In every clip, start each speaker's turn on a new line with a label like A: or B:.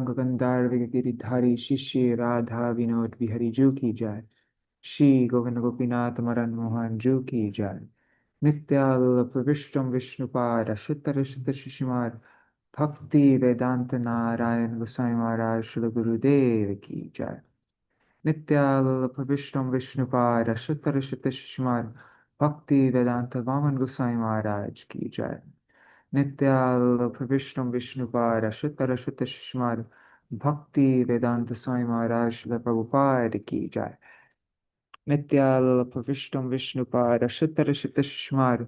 A: गौरांग गंधार्व गिरिधारी शिष्य राधा विनोद बिहारी जू की जाय। श्री गोविंद गोपीनाथ मदन मोहन जू की जाय। नित्याल्प विष्णु विष्णुपाद अशुतर शुद्ध शिशुमार भक्ति वेदांत नारायण गोसाई महाराज श्री गुरुदेव की जय। नित्याल्प विष्णु विष्णुपाद अशुतर शुद्ध शिशुमार भक्ति वेदांत वामन गोसाई महाराज की जय। नित्याल्प विष्णु विष्णुपाद अशुतर शुद्ध शिशुमार भक्ति वेदांत स्वामी महाराज श्री प्रभुपाद की जय। नित्याल्प विष्णु विष्णुपाद अशुतर शुद्ध शिशुमार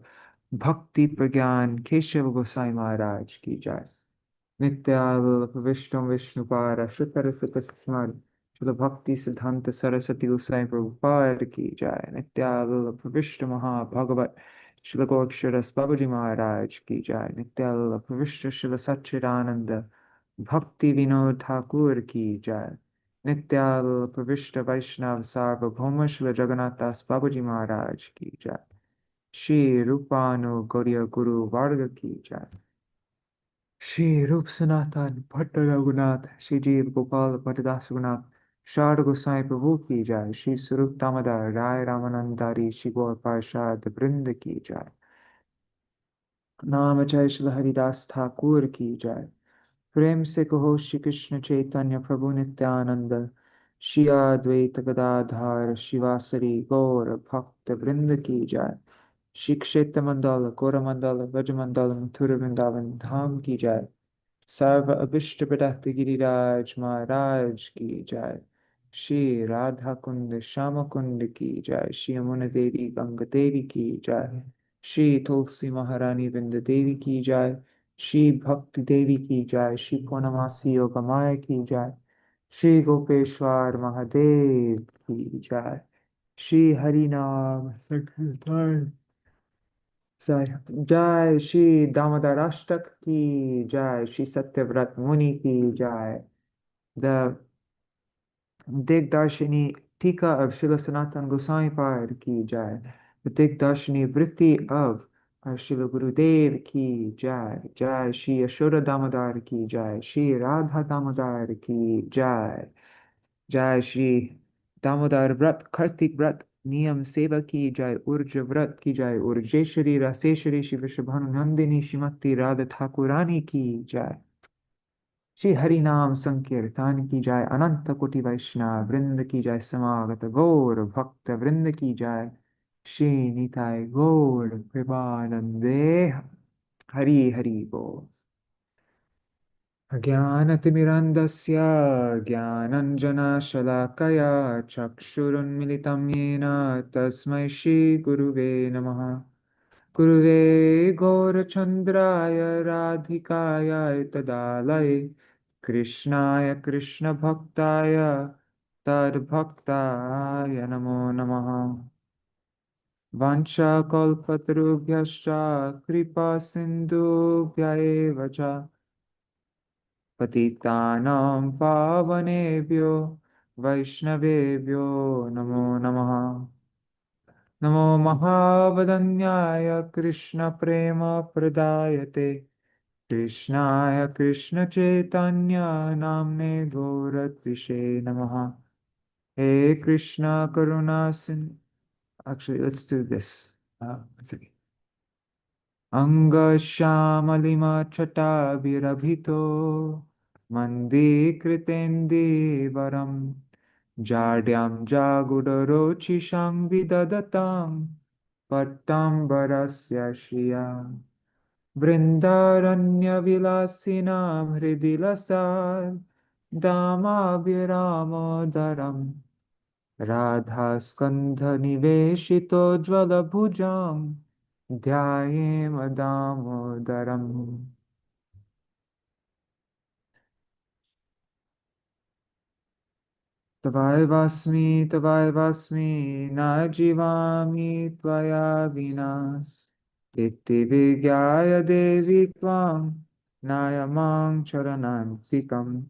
A: भक्ति प्रज्ञान केशव गोसाई महाराज की जय। नित्याल्प विष्णु विष्णुपाद अशुतर शुद्ध शिशुमार श्री भक्ति सिद्धांत सरस्वती गोसाई प्रभुपाद की जय। नित्याल्प विष्णु महाभगवत श्री गोक्षरस बाबूजी महाराज की जय। नित्याल्प विष्णु श्री सच्चिदानंद भक्ति विनोद ठाकुर की जय। नित्याल्प विष्णु वैष्णव सार्वभौम श्री जगन्नाथ दास बाबूजी महाराज की जय। श्री रूपानु गौड़ीय गुरु वर्ग की जय। श्री रूप सनातन भट्ट रघुनाथ श्री जीव गोपाल भट्टदास रघुनाथ शारद गोसाई प्रभु की जय। श्री स्वरूप दामोदर राय रामानंदारी श्री गौर पार्षद वृंद की जय। नाम जय श्री हरिदास ठाकुर की जय। प्रेम से कहो श्री कृष्ण चैतन्य प्रभु नित्यानंद श्री अद्वैत गदाधर शिवासरी गौर भक्त वृंद की जय। श्री क्षेत्र मंडल गौरमंडल व्रजमंडल मथुर वृंदावन धाम की जय। सर्व अभिष्ट प्रदत्त गिरिराज महाराज की जय। श्री राधा कुंड श्याम कुंड की जय। श्री यमुना देवी गंगा देवी की जय। श्री तुलसी महारानी वृंद देवी की जय। श्री भक्ति देवी की जय। श्री पूर्णमासी योगमाया की जय। श्री गोपेश्वर महादेव की जय। श्री हरि नाम संकीर्तन जय। श्री दामोदराष्टक की जय। श्री सत्यव्रत मुनि की जय। The Dig-darśinī-ṭīkā of Srila Sanatana Goswami Pad ki jai. The Dig-darśinī vṛtti of Srila Gurudev ki jai. Jai Shri Yashoda Dāmodara ki jai. Shri Radha Dāmodara ki jai. Jai Shri Damodar vṛtt Kārtik vṛtt Niyam Seva ki jai. Urja vṛtt ki jai. Urjeshwari Raseshwari Shri Vrishabhanu Nandini Śrīmatī Rādhikā ki jai। Shri Hari नाम संकीर्तन की जाय। अनंत कोटि वैष्णव वृंद की जाय। समागत गौर भक्त वृंद की जाय। श्री निताय गौर कृपानंदे हरि हरि बोल। अज्ञानतिमिरन्धस्य ज्ञानाञ्जनशलाकया चक्षुरुन्मिलितं येन तस्मै श्रीगुरुवे नमः। गुरुवे गौरचन्द्राय राधिकायै तदालये कृष्णाय कृष्णभक्ताय तद्भक्ताय नमो नमः। वाञ्छाकल्पतरुभ्यश्च कृपासिन्धुभ्य एव च पतितानां पावनेभ्यो वैष्णवेभ्यो नमो नमः। नमो महावदन्याय कृष्णप्रेमप्रदायते कृष्णाय कृष्णचैतन्य नाम्ने गौरत्विषे नमः। हे Krishna Karuna Sindhu. Actually, let's do this. One second. Anga Shamalima Chatabirabhito Mandi Kritendi Varam Jadyam Jagudarochi Shang Vidadatam Pattam Barasya Shriya Vrindaranya Vilasinam Hridilasar Dāmodaram Radha Skandha Niveshito Jvala Bhujam Dhyayema Dāmodaram. Tavai vasmi na jivami tvaya vina iti vigyaya devi tvam nayamang charanantikam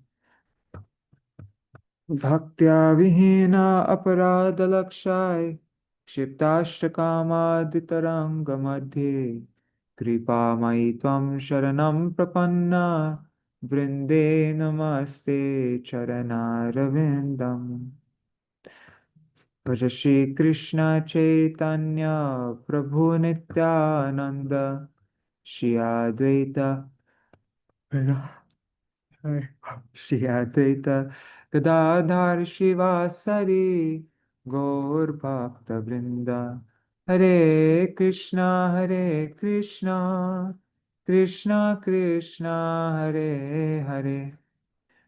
A: bhaktya vihina aparada lakshay क्षिप्ताष्टकामादितरङ्गमध्ये कृपामयि त्वं शरणं प्रपन्ना Vrinde namaste charanarvindam. Bhaja Shri Krishna Chaitanya Prabhu Nityananda Shri Advaita Shri Advaita Gadadhar Shivasari Gaur Bhakta Vrinda Hare Krishna Hare Krishna Krishna Krishna Hare Hare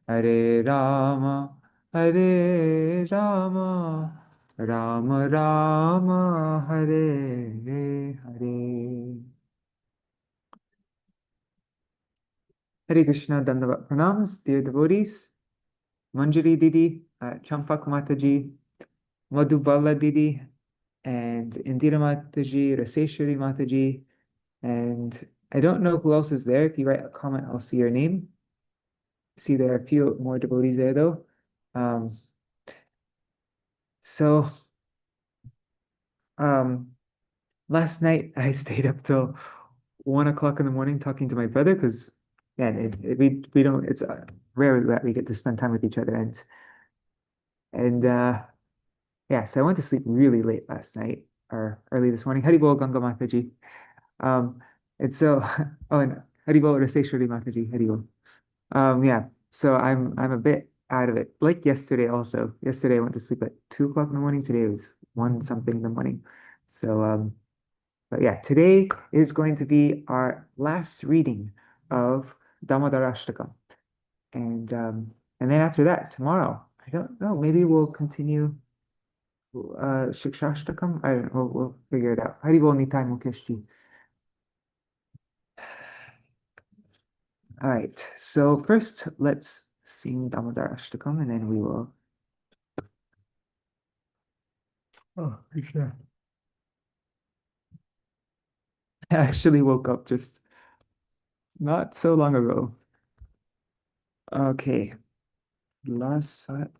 A: Hare Rama Hare Rama Rama Rama Hare Hare. Hare Krishna, Dandavat Pranams, dear devotees, Manjari Didi, Champak Mataji, Madhubala Didi, and Indira Mataji, Raseshwari Mataji, and I don't know who else is there. If you write a comment, I'll see your name. See, there are a few more devotees there though. Um, so, um, last night I stayed up till 1 o'clock in the morning talking to my brother because, man, we don't. It's rare that we get to spend time with each other, and yeah, so I went to sleep really late last night or early this morning. Haribol Ganga Mataji. Um, and so, oh, and Haribol Raseshwari Mataji. Haribol. Yeah, so I'm a bit out of it. Like yesterday also. Yesterday I went to sleep at 2 o'clock in the morning. Today it was one something in the morning. So but yeah, today is going to be our last reading of Dāmodarāṣṭakam. And then after that, tomorrow, I don't know, maybe we'll continue Shikshashtakam. I don't know, we'll figure it out. Haribol Nitai Mukeshji. All right, so first let's sing Dāmodarāṣṭakam and then we will. Oh, Krishna. I actually woke up just not so long ago. Okay, last set.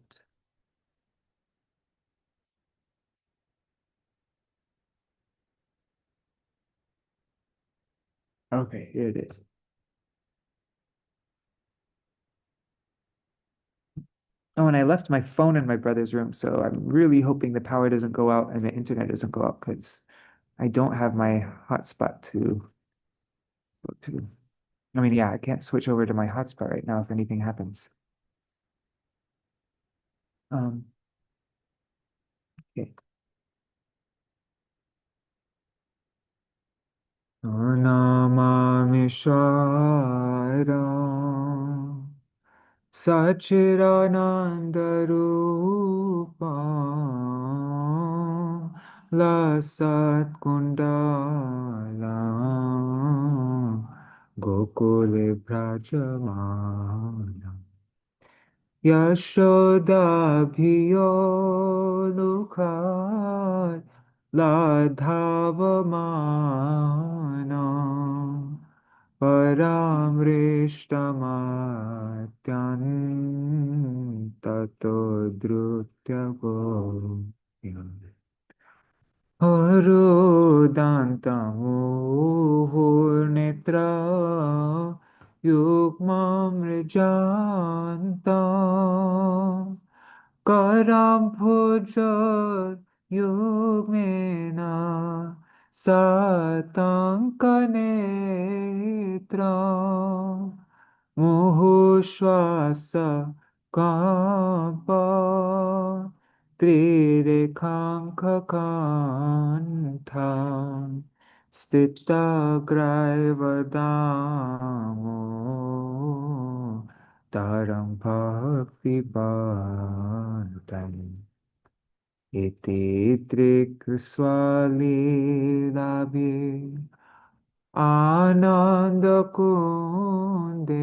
A: Okay, here it is. Oh, and I left my phone in my brother's room, so I'm really hoping the power doesn't go out and the internet doesn't go out because I don't have my hotspot to go to. I mean, yeah, I can't switch over to my hotspot right now if anything happens. Um, okay. Namamishara Sachiranandarupa Lasat Kundala Gokule Brajamana Yashodabhiyo Lukhat Ladhavamana Paramrishtamatyan Tato Drutya Gopya Arudantamuhurnetra Yukmamrijanta Karambhojat Yugmena Satankanetra Muhushvasa Kampa Trirekhankakantha Stitagraivadamo Taram Bhakti Bhantam Iti Trikswali Ananda Kunde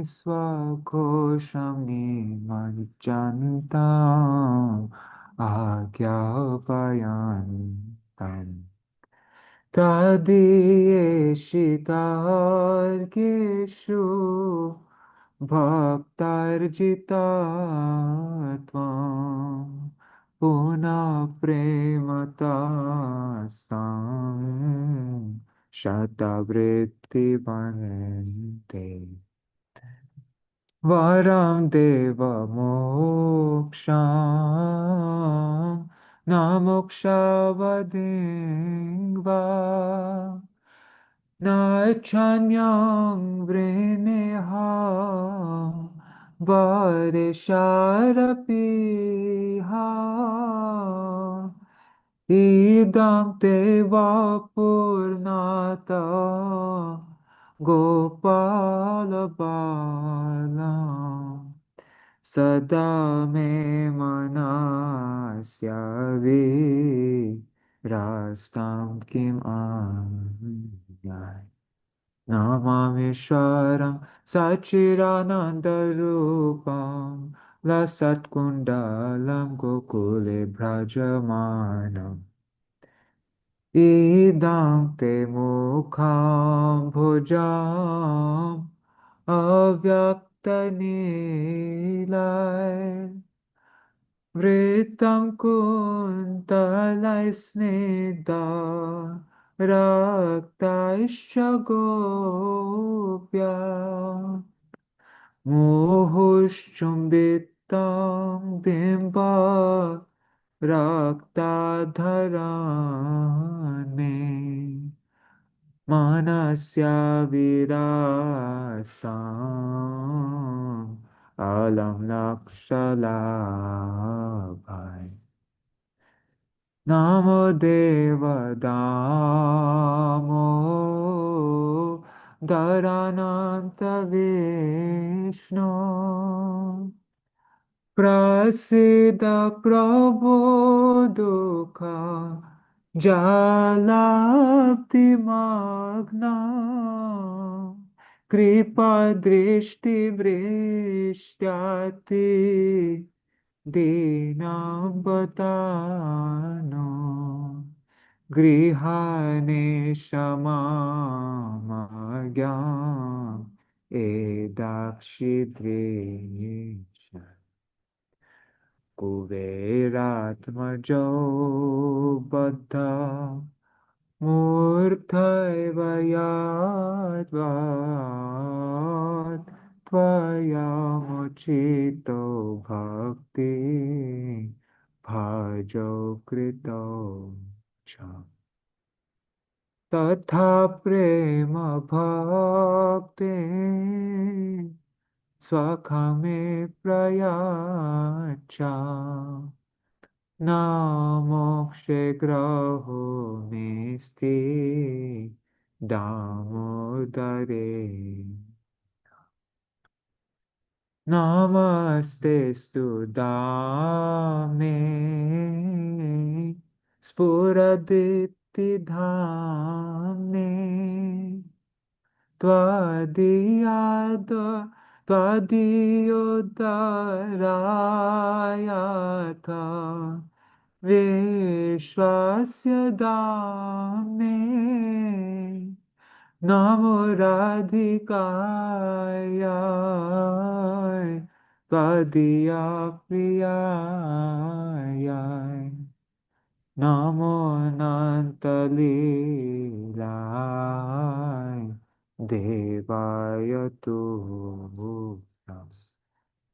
A: Swakosham Nimanjantam Agyapayantam Tadiyeshitargeshu Bhaktarjita Puna prematastam शतवृत्ति वन्दे वरं देवमोक्षं न मोक्षवदिं वा न चान्यं वृणेहा वरेशारपिहा idam te vapurnata gopala bala sada me manasya rastam kim anyay namamishwaram sachiranandarupam lasatkundalam gokule bhrajamanam idam te mukham bhujam avyaktanilay vṛttam kuntalay snigdha raktaischa gopya muhushchumbittam bimba rāktadharane manasya virasam alam lakshalabhai namo devadamo dharananta vishnu prasida prabodhuka jalapti magna kripa drishti vrishtyati dinam patano grihane shamamagyam edakshidresha kuveratmajo baddha murthaiva yadvat tvayamocito bhakti bhajo krito cha tatha prema bhakti swakame prayacha namokshe graho misti Dāmodare namastestu dāmne sphurad-dīpti-dhāmne tvadīyodarāyātha viśvasya dāmne namo rādhikāyai tvadīya priyāyai namo nanta-līlāya devāya tubhyam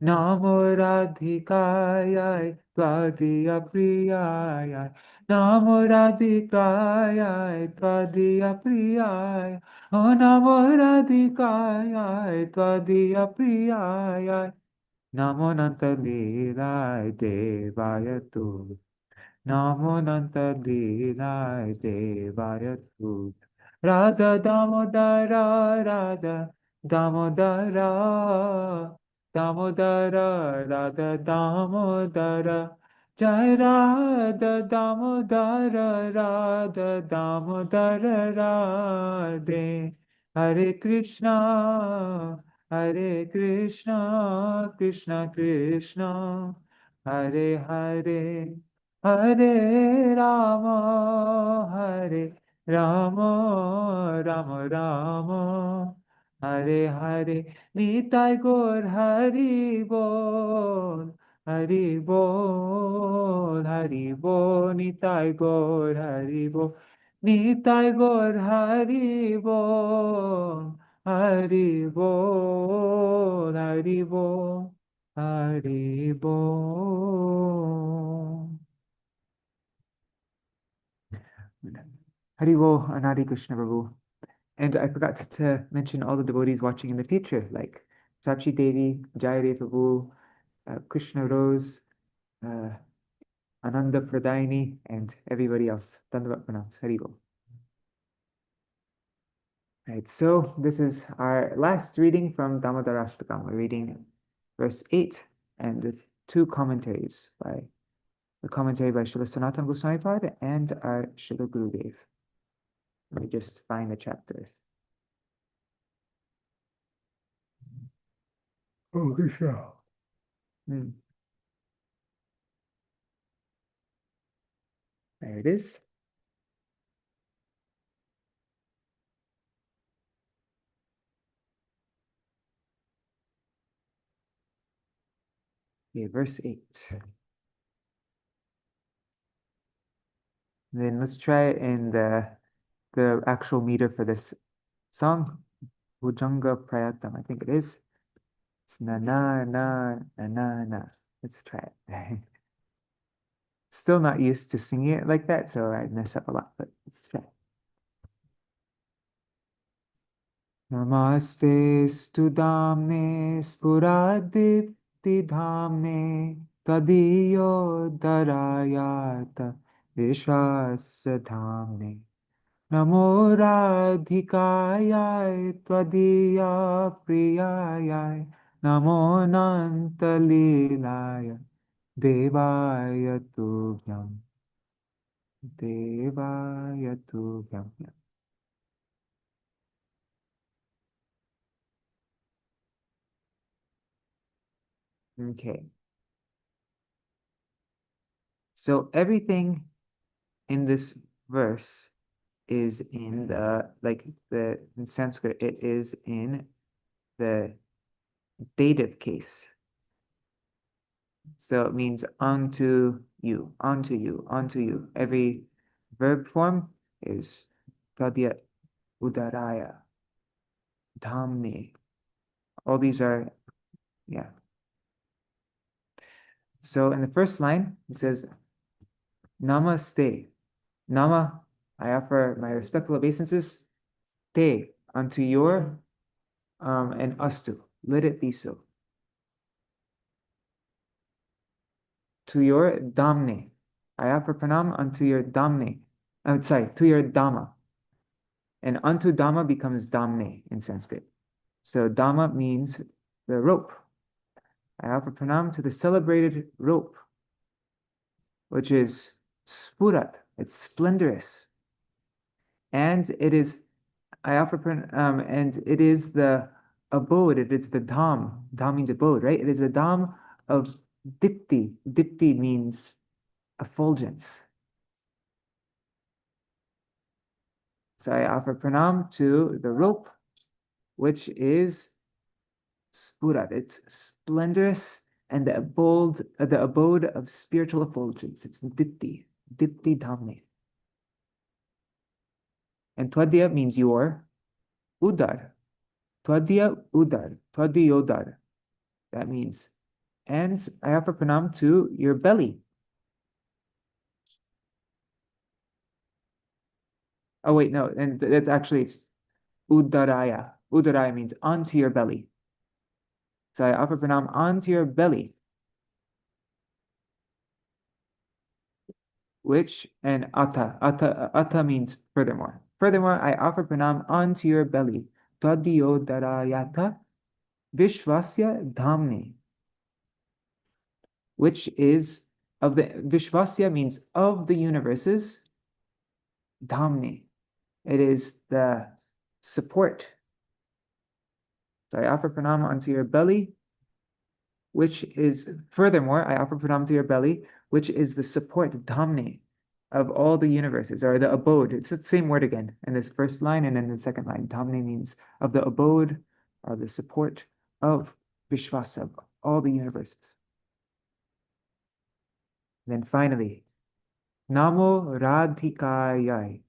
A: namo rādhikāyai tvadīya priyāyai namo rādhikāyai tvadīya priyāyai oh namo rādhikāyai tvadīya priyāyai namo nanta-līlāya devāya tubhyam namo nanta-līlāya devāya tubhyam Radha Dāmodara Radha Dāmodara Dāmodara Radha Dāmodara Jai Radha Dāmodara Radha Dāmodara Radhe Hare Krishna Krishna Krishna Hare Hare Hare Rama Hare Rama Rama Rama Hare Hare Nitai Gaur Hari Bol Hari Bol Hari Bol Nitai Gaur Hari Bol Nitai Gaur Hari Bol, Hari Bol, Hari Bol, Hari Bol. Hari Bol, Anadi Krishna Prabhu. And I forgot to mention all the devotees watching in the future, like Chachi Devi, Jayadeva Prabhu, Krishna Rose, uh, Ananda Pradayini, and everybody else. Dandavat Pranams. Hari Bol. Right, so this is our last reading from Dāmodarāṣṭakam. We're reading verse 8 and the two commentaries by the commentary by Srila Sanatana Goswami Pad and our Srila Gurudev. Let me just find the chapter. Oh, Krishna. There it is. Okay, verse 8. Then let's try it in the actual meter for this song. Bhujanga Prayatam, I think it is. It's na na na na na na. Let's try it. Still not used to singing it like that, so I mess up a lot, but let's try. Namaste stu dāmne sphurad-dīpti-dhāmne tvadīyodarāyātha viśvasya dāmne namo rādhikāyai tvadīya priyāyai namo nanta-līlāya devāya tubhyam devāya tubhyam. Okay. So everything in this verse is in in Sanskrit, it is in the dative case. So it means unto you, unto you, unto you. Every verb form is tvadīyodarāyātha, dāmne. All these are, yeah. So in the first line, it says, Namaste. Nama, I offer my respectful obeisances. Te, unto your, and astu, let it be so. To your dāmne, I offer pranam unto your dāmne. I'm sorry, to your dhamma. And unto dhamma becomes dāmne in Sanskrit. So dhamma means the rope. I offer pranam to the celebrated rope, which is sphurad. It's splendorous. And it is, I offer pranam, and it is the abode, it is the dham. Dham means abode, right? It is the dham of dipti. Dipti means effulgence. So I offer pranam to the rope, which is sphurad. It's splendorous and the abode of spiritual effulgence. It's dīpti-dhāmne. And tvadīya means your udar. Tvadīya udar, tvadīyodarāyātha. That means, and I offer pranam to your belly. Oh wait, no, and that's actually it's udaraya. Udaraya means onto your belly. So I offer pranam onto your belly, which and ata means furthermore. Furthermore, I offer pranam onto your belly. Tvadīyodarāyātha viśvasya dāmne, which is of the viśvasya means of the universes. Dāmne, it is the support. So I offer pranam onto your belly, which is furthermore, I offer pranam to your belly, which is the support, dāmne, of all the universes, or the abode. It's the same word again in this first line and in the second line. Dāmne means of the abode, or the support of viśvasya, of all the universes. Then finally, namo rādhikāyai.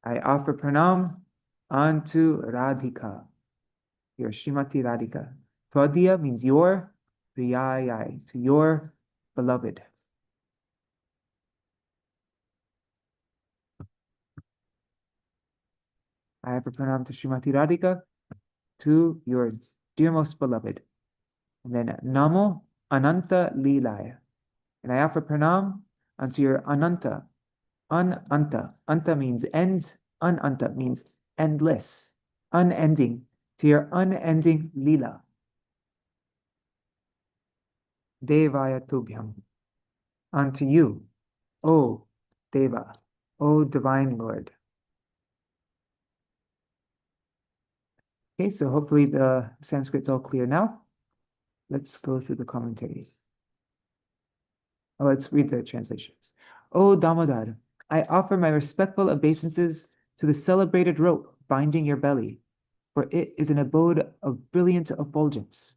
A: I offer pranam unto Radhika, your Śrīmatī Rādhikā. Tvadīya means your, priyāyai, to your beloved. I offer pranam to Śrīmatī Rādhikā, to your dear most beloved. And then namo nanta-līlāya. And I offer pranam unto your ananta. Unanta. Anta means ends. Unanta means endless, unending. To your unending lila. Devāya tubhyam. Unto you, O Deva, O Divine Lord. Okay, so hopefully the Sanskrit's all clear now. Let's go through the commentaries. Let's read the translations. O Dāmodara, I offer my respectful obeisances to the celebrated rope binding your belly, for it is an abode of brilliant effulgence.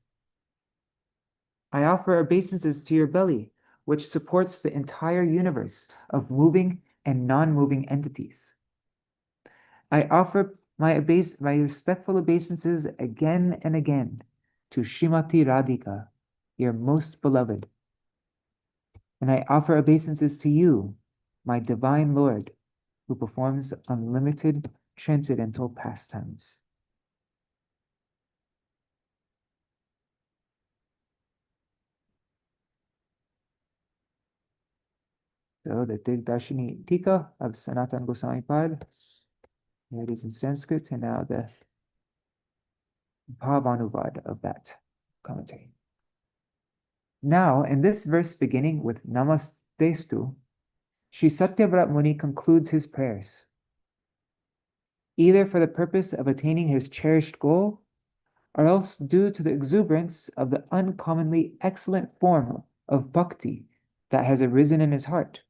A: I offer obeisances to your belly, which supports the entire universe of moving and non-moving entities. I offer my respectful obeisances again and again to Śrīmatī Rādhikā, your most beloved. And I offer obeisances to you, my divine Lord, who performs unlimited transcendental pastimes. So the Dig-darśinī-ṭīkā of Sanatana Goswami Pad. Here it is in Sanskrit, and now the Bhavanuvad of that commentary. Now, in this verse beginning with Namastestu, Sri Satyavrat Muni concludes his prayers, either for the purpose of attaining his cherished goal, or else due to the exuberance of the uncommonly excellent form of bhakti that has arisen in his heart.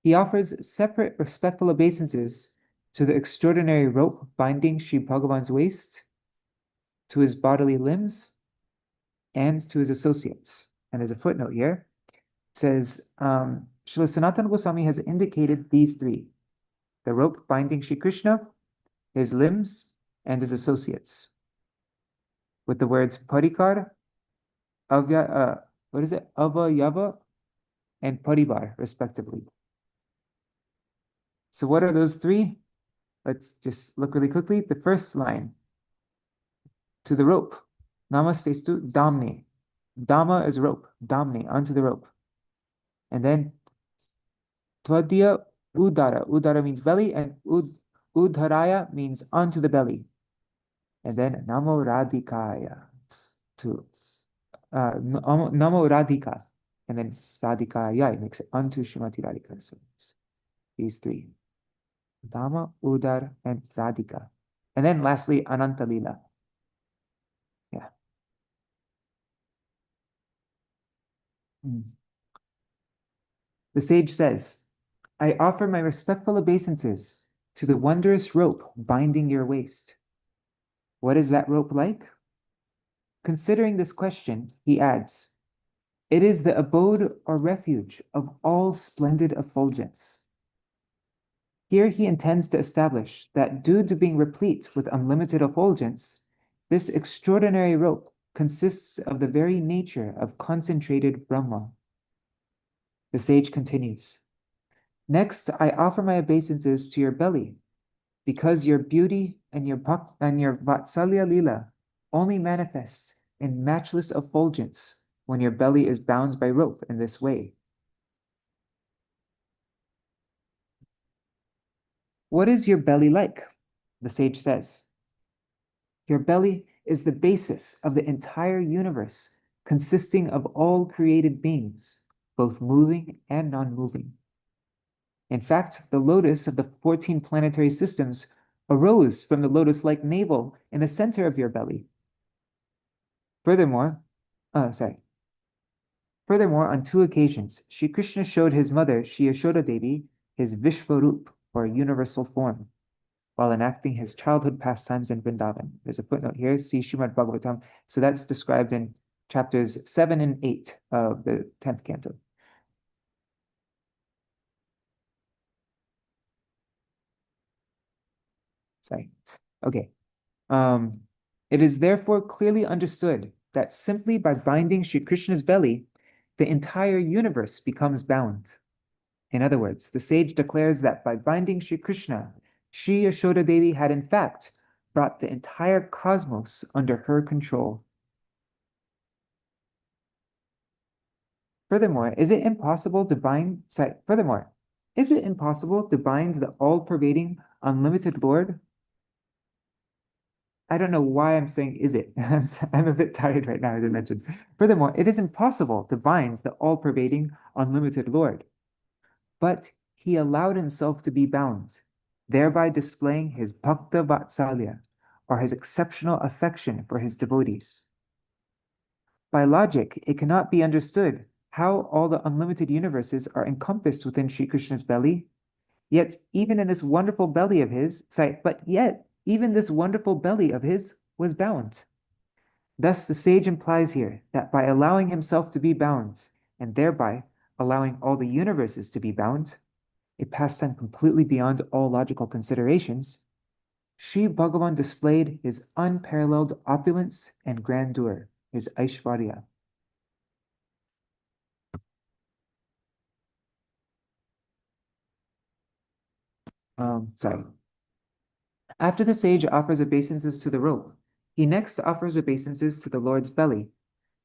A: He offers separate respectful obeisances to the extraordinary rope binding Sri Bhagavan's waist, to his bodily limbs, and to his associates. And there's a footnote here. It says, Srila Sanatana Goswami has indicated these three: the rope binding Sri Krishna, his limbs, and his associates, with the words parikar, avayava, and parivar, respectively. So what are those three? Let's just look really quickly. The first line, to the rope, namastestu dāmne. Dhamma is rope, dāmne, onto the rope. And then tvadīya udara. Udara means belly, and udharaya means onto the belly. And then namo rādhikāya, to namo rādhikā, and then rādhikāyai makes it onto Śrīmatī Rādhikā. So these three: Dhamma, Udar, and Rādhikā. And then lastly, nanta-līlāya. Yeah. The sage says, I offer my respectful obeisances to the wondrous rope binding your waist. What is that rope like? Considering this question, he adds, it is the abode or refuge of all splendid effulgence. Here he intends to establish that due to being replete with unlimited effulgence, this extraordinary rope consists of the very nature of concentrated Brahma. The sage continues, next, I offer my obeisances to your belly, because your beauty and your vatsalya lila only manifests in matchless effulgence when your belly is bound by rope in this way. What is your belly like? The sage says, your belly is the basis of the entire universe, consisting of all created beings, both moving and non-moving. In fact, the lotus of the 14 planetary systems arose from the lotus-like navel in the center of your belly. Furthermore, on 2 occasions, Sri Krishna showed his mother, Sri Yashoda Devi, his Vishvarup, or universal form, while enacting his childhood pastimes in Vrindavan. There's a footnote here, see Srimad Bhagavatam. So that's described in chapters 7 and 8 of the 10th canto. Sorry. Okay. It is therefore clearly understood that simply by binding Sri Krishna's belly, the entire universe becomes bound. In other words, the sage declares that by binding Sri Krishna, Sri Yashoda Devi had in fact brought the entire cosmos under her control. Furthermore, is it impossible to bind the all-pervading, unlimited Lord? I don't know why I'm saying is it. I'm a bit tired right now, as I mentioned. Furthermore, it is impossible to bind the all-pervading, unlimited Lord. But he allowed himself to be bound, thereby displaying his bhakta vatsalya, or his exceptional affection for his devotees. By logic, it cannot be understood how all the unlimited universes are encompassed within Sri Krishna's belly. Yet, even in this wonderful belly of his, even this wonderful belly of his was bound. Thus, the sage implies here that by allowing himself to be bound, and thereby allowing all the universes to be bound, a pastime completely beyond all logical considerations, Sri Bhagavan displayed his unparalleled opulence and grandeur, his aishvarya. Sorry. After the sage offers obeisances to the rope, he next offers obeisances to the Lord's belly,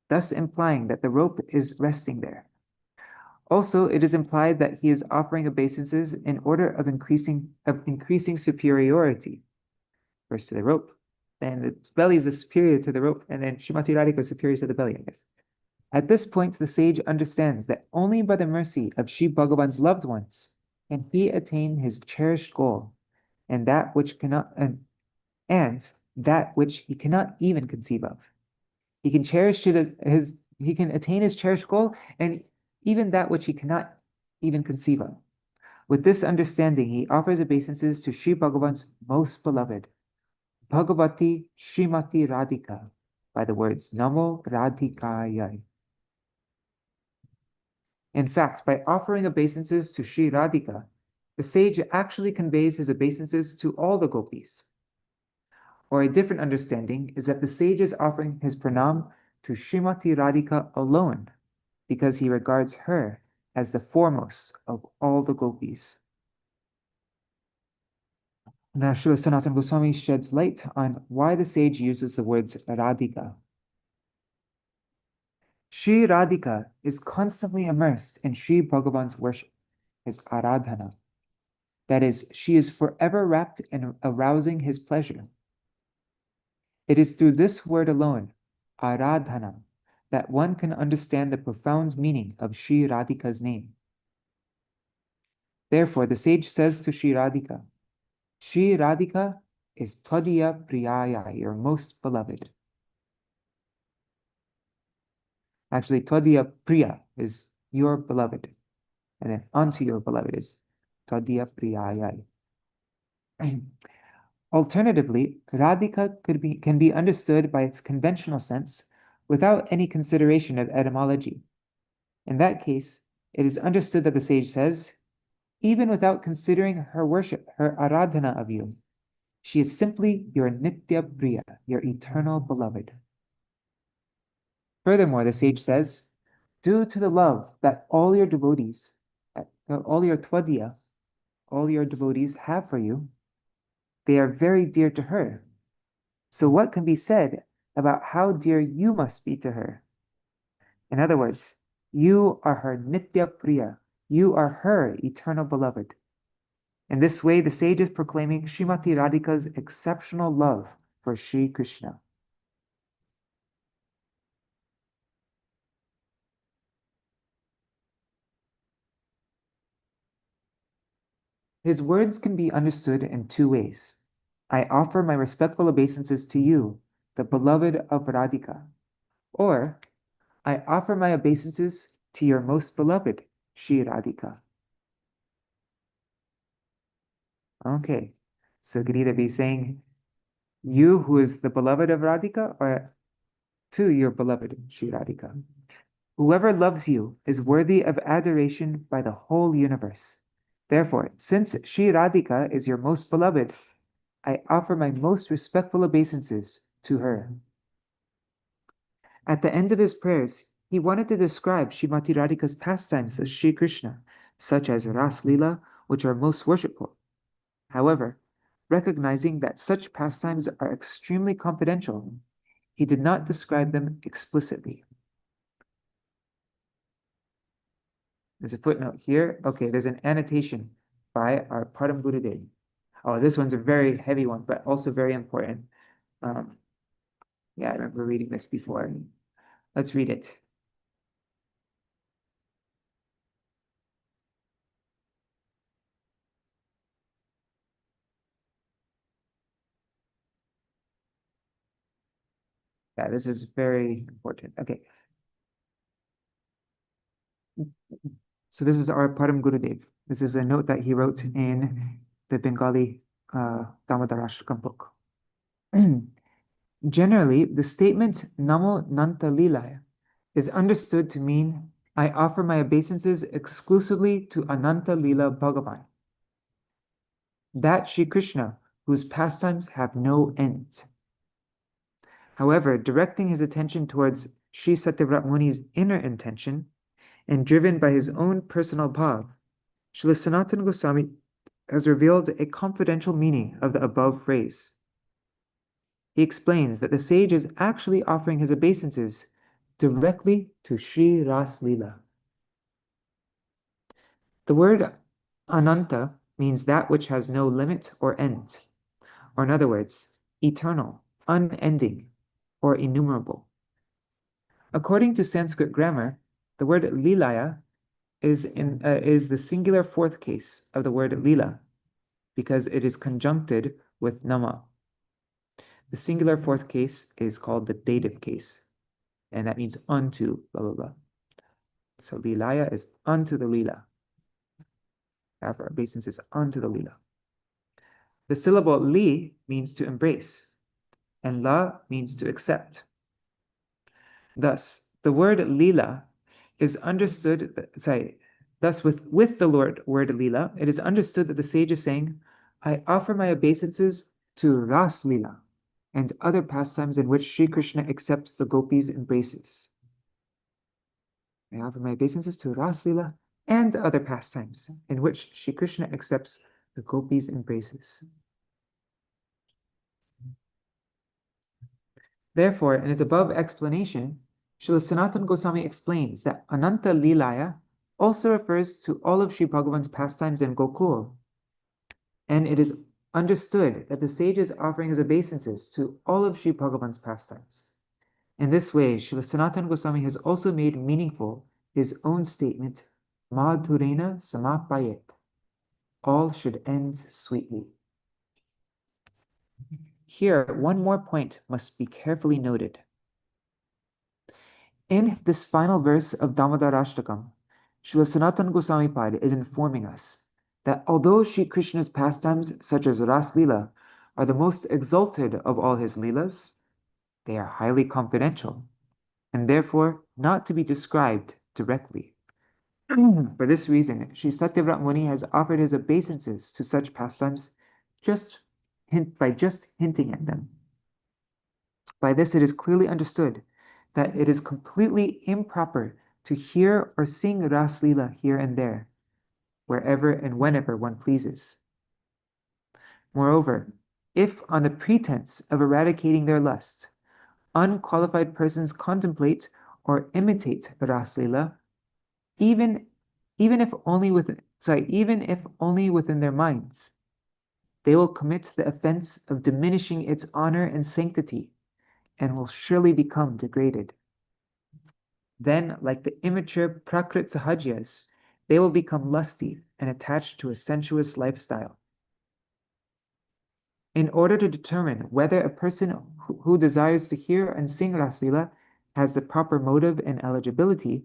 A: thus implying that the rope is resting there. Also, it is implied that he is offering obeisances in order of increasing superiority. First to the rope, then the belly is superior to the rope, and then Śrīmatī Rādhikā is superior to the belly, I guess. At this point, the sage understands that only by the mercy of Sri Bhagavan's loved ones can he attain his cherished goal, and that which he cannot even conceive of. He can he can attain his cherished goal, and even that which he cannot even conceive of. With this understanding, he offers obeisances to Sri Bhagavan's most beloved, Bhagavati Śrīmatī Rādhikā, by the words namo, rādhikāyai. In fact, by offering obeisances to Sri Rādhika, the sage actually conveys his obeisances to all the gopis. Or a different understanding is that the sage is offering his pranam to Śrīmatī Rādhika alone, because he regards her as the foremost of all the gopis. Now, Srila Sanatana Goswami sheds light on why the sage uses the words Rādhika. Sri Rādhika is constantly immersed in Sri Bhagavan's worship, his aradhana. That is, she is forever wrapped in arousing his pleasure. It is through this word alone, aradhana, that one can understand the profound meaning of Sri Rādhika's name. Therefore, the sage says to Sri Rādhika, Sri Rādhika is tvadīya priyāyai, your most beloved. Actually, tvadīya priya is your beloved, and then unto your beloved is tvadīya priyāyai. Alternatively, Rādhika can be understood by its conventional sense without any consideration of etymology. In that case, it is understood that the sage says, even without considering her worship, her aradhana of you, she is simply your nitya priya, your eternal beloved. Furthermore, the sage says, due to the love that all your devotees, all your tvadīya, all your devotees have for you, they are very dear to her. So what can be said about how dear you must be to her? In other words, you are her nitya priya, you are her eternal beloved. In this way, the sage is proclaiming Śrīmatī Rādhika's exceptional love for Sri Krishna. His words can be understood in two ways. I offer my respectful obeisances to you, the beloved of Rādhika. Or, I offer my obeisances to your most beloved, Sri Rādhika. Okay, so it could either be saying, you who is the beloved of Rādhika, or to your beloved, Sri Rādhika. Whoever loves you is worthy of adoration by the whole universe. Therefore, since Sri Rādhika is your most beloved, I offer my most respectful obeisances to her. At the end of his prayers, he wanted to describe Śrīmatī Rādhika's pastimes of Sri Krishna, such as Ras Lila, which are most worshipful. However, recognizing that such pastimes are extremely confidential, he did not describe them explicitly. There's a footnote here. Okay, there's an annotation by our Param Gurudev. Oh, this one's a very heavy one, but also very important. Yeah, I remember reading this before. Let's read it. Yeah, this is very important. Okay. So this is our Param Gurudev. This is a note that he wrote in the Bengali Dāmodarāṣṭakam book. Generally, the statement namo nanta-līlāya is understood to mean I offer my obeisances exclusively to Ananta-lila Bhagavan, that Sri Krishna whose pastimes have no end. However, directing his attention towards Sri Satyavrat Muni's inner intention and driven by his own personal bhav, Srila Sanatana Goswami has revealed a confidential meaning of the above phrase. He explains that the sage is actually offering his obeisances directly to Sri Ras Lila. The word ananta means that which has no limit or end, or in other words, eternal, unending, or innumerable. According to Sanskrit grammar, the word līlāya is the singular fourth case of the word lila, because it is conjuncted with namo. The singular fourth case is called the dative case, and that means unto, blah, blah, blah. So līlāya is unto the lila. Our obeisance is unto the lila. The syllable li means to embrace, and la means to accept. Thus, the word lila is understood, thus with the word lila, it is understood that the sage is saying, I offer my obeisances to Ras Lila and other pastimes in which Sri Krishna accepts the gopis' embraces. I offer my obeisances to Ras Lila and other pastimes in which Sri Krishna accepts the gopis' embraces. Therefore, in his above explanation, Srila Sanatana Goswami explains that Ananta-līlāya also refers to all of Sri Bhagavan's pastimes in Gokul, and it is understood that the sage is offering his obeisances to all of Sri Bhagavan's pastimes. In this way, Srila Sanatana Goswami has also made meaningful his own statement, Madhurena samapayet, all should end sweetly. Here, one more point must be carefully noted. In this final verse of Dāmodarāṣṭakam, Srila Sanatana Goswami Pad is informing us that although Sri Krishna's pastimes such as Ras Lila are the most exalted of all his Leelas, they are highly confidential and therefore not to be described directly. For this reason, Sri Satyavrat Muni has offered his obeisances to such pastimes by just hinting at them. By this, it is clearly understood that it is completely improper to hear or sing Ras Lila here and there, wherever and whenever one pleases. Moreover, if on the pretense of eradicating their lust, unqualified persons contemplate or imitate Ras Lila, even if only within their minds, they will commit the offense of diminishing its honor and sanctity, and will surely become degraded. Then, like the immature prakrit sahajas, they will become lusty and attached to a sensuous lifestyle. In order to determine whether a person who desires to hear and sing Ras Lila has the proper motive and eligibility,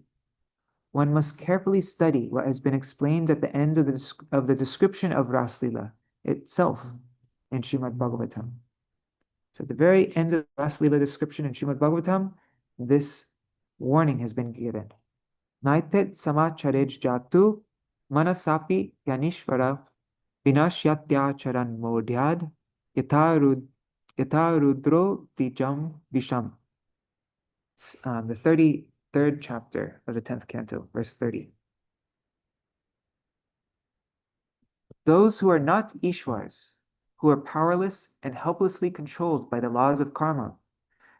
A: one must carefully study what has been explained at the end of the description of Ras Lila itself in Śrīmad Bhagavatam. So at the very end of the Ras Lila description in Śrīmad Bhagavatam, this warning has been given. Naitet samacharej jatu manasapi yanishvara vinashyatya charan modhyad Yata rudro dijam visham. The 33rd chapter of the 10th canto, verse 30. Those who are not Ishwars, who are powerless and helplessly controlled by the laws of karma,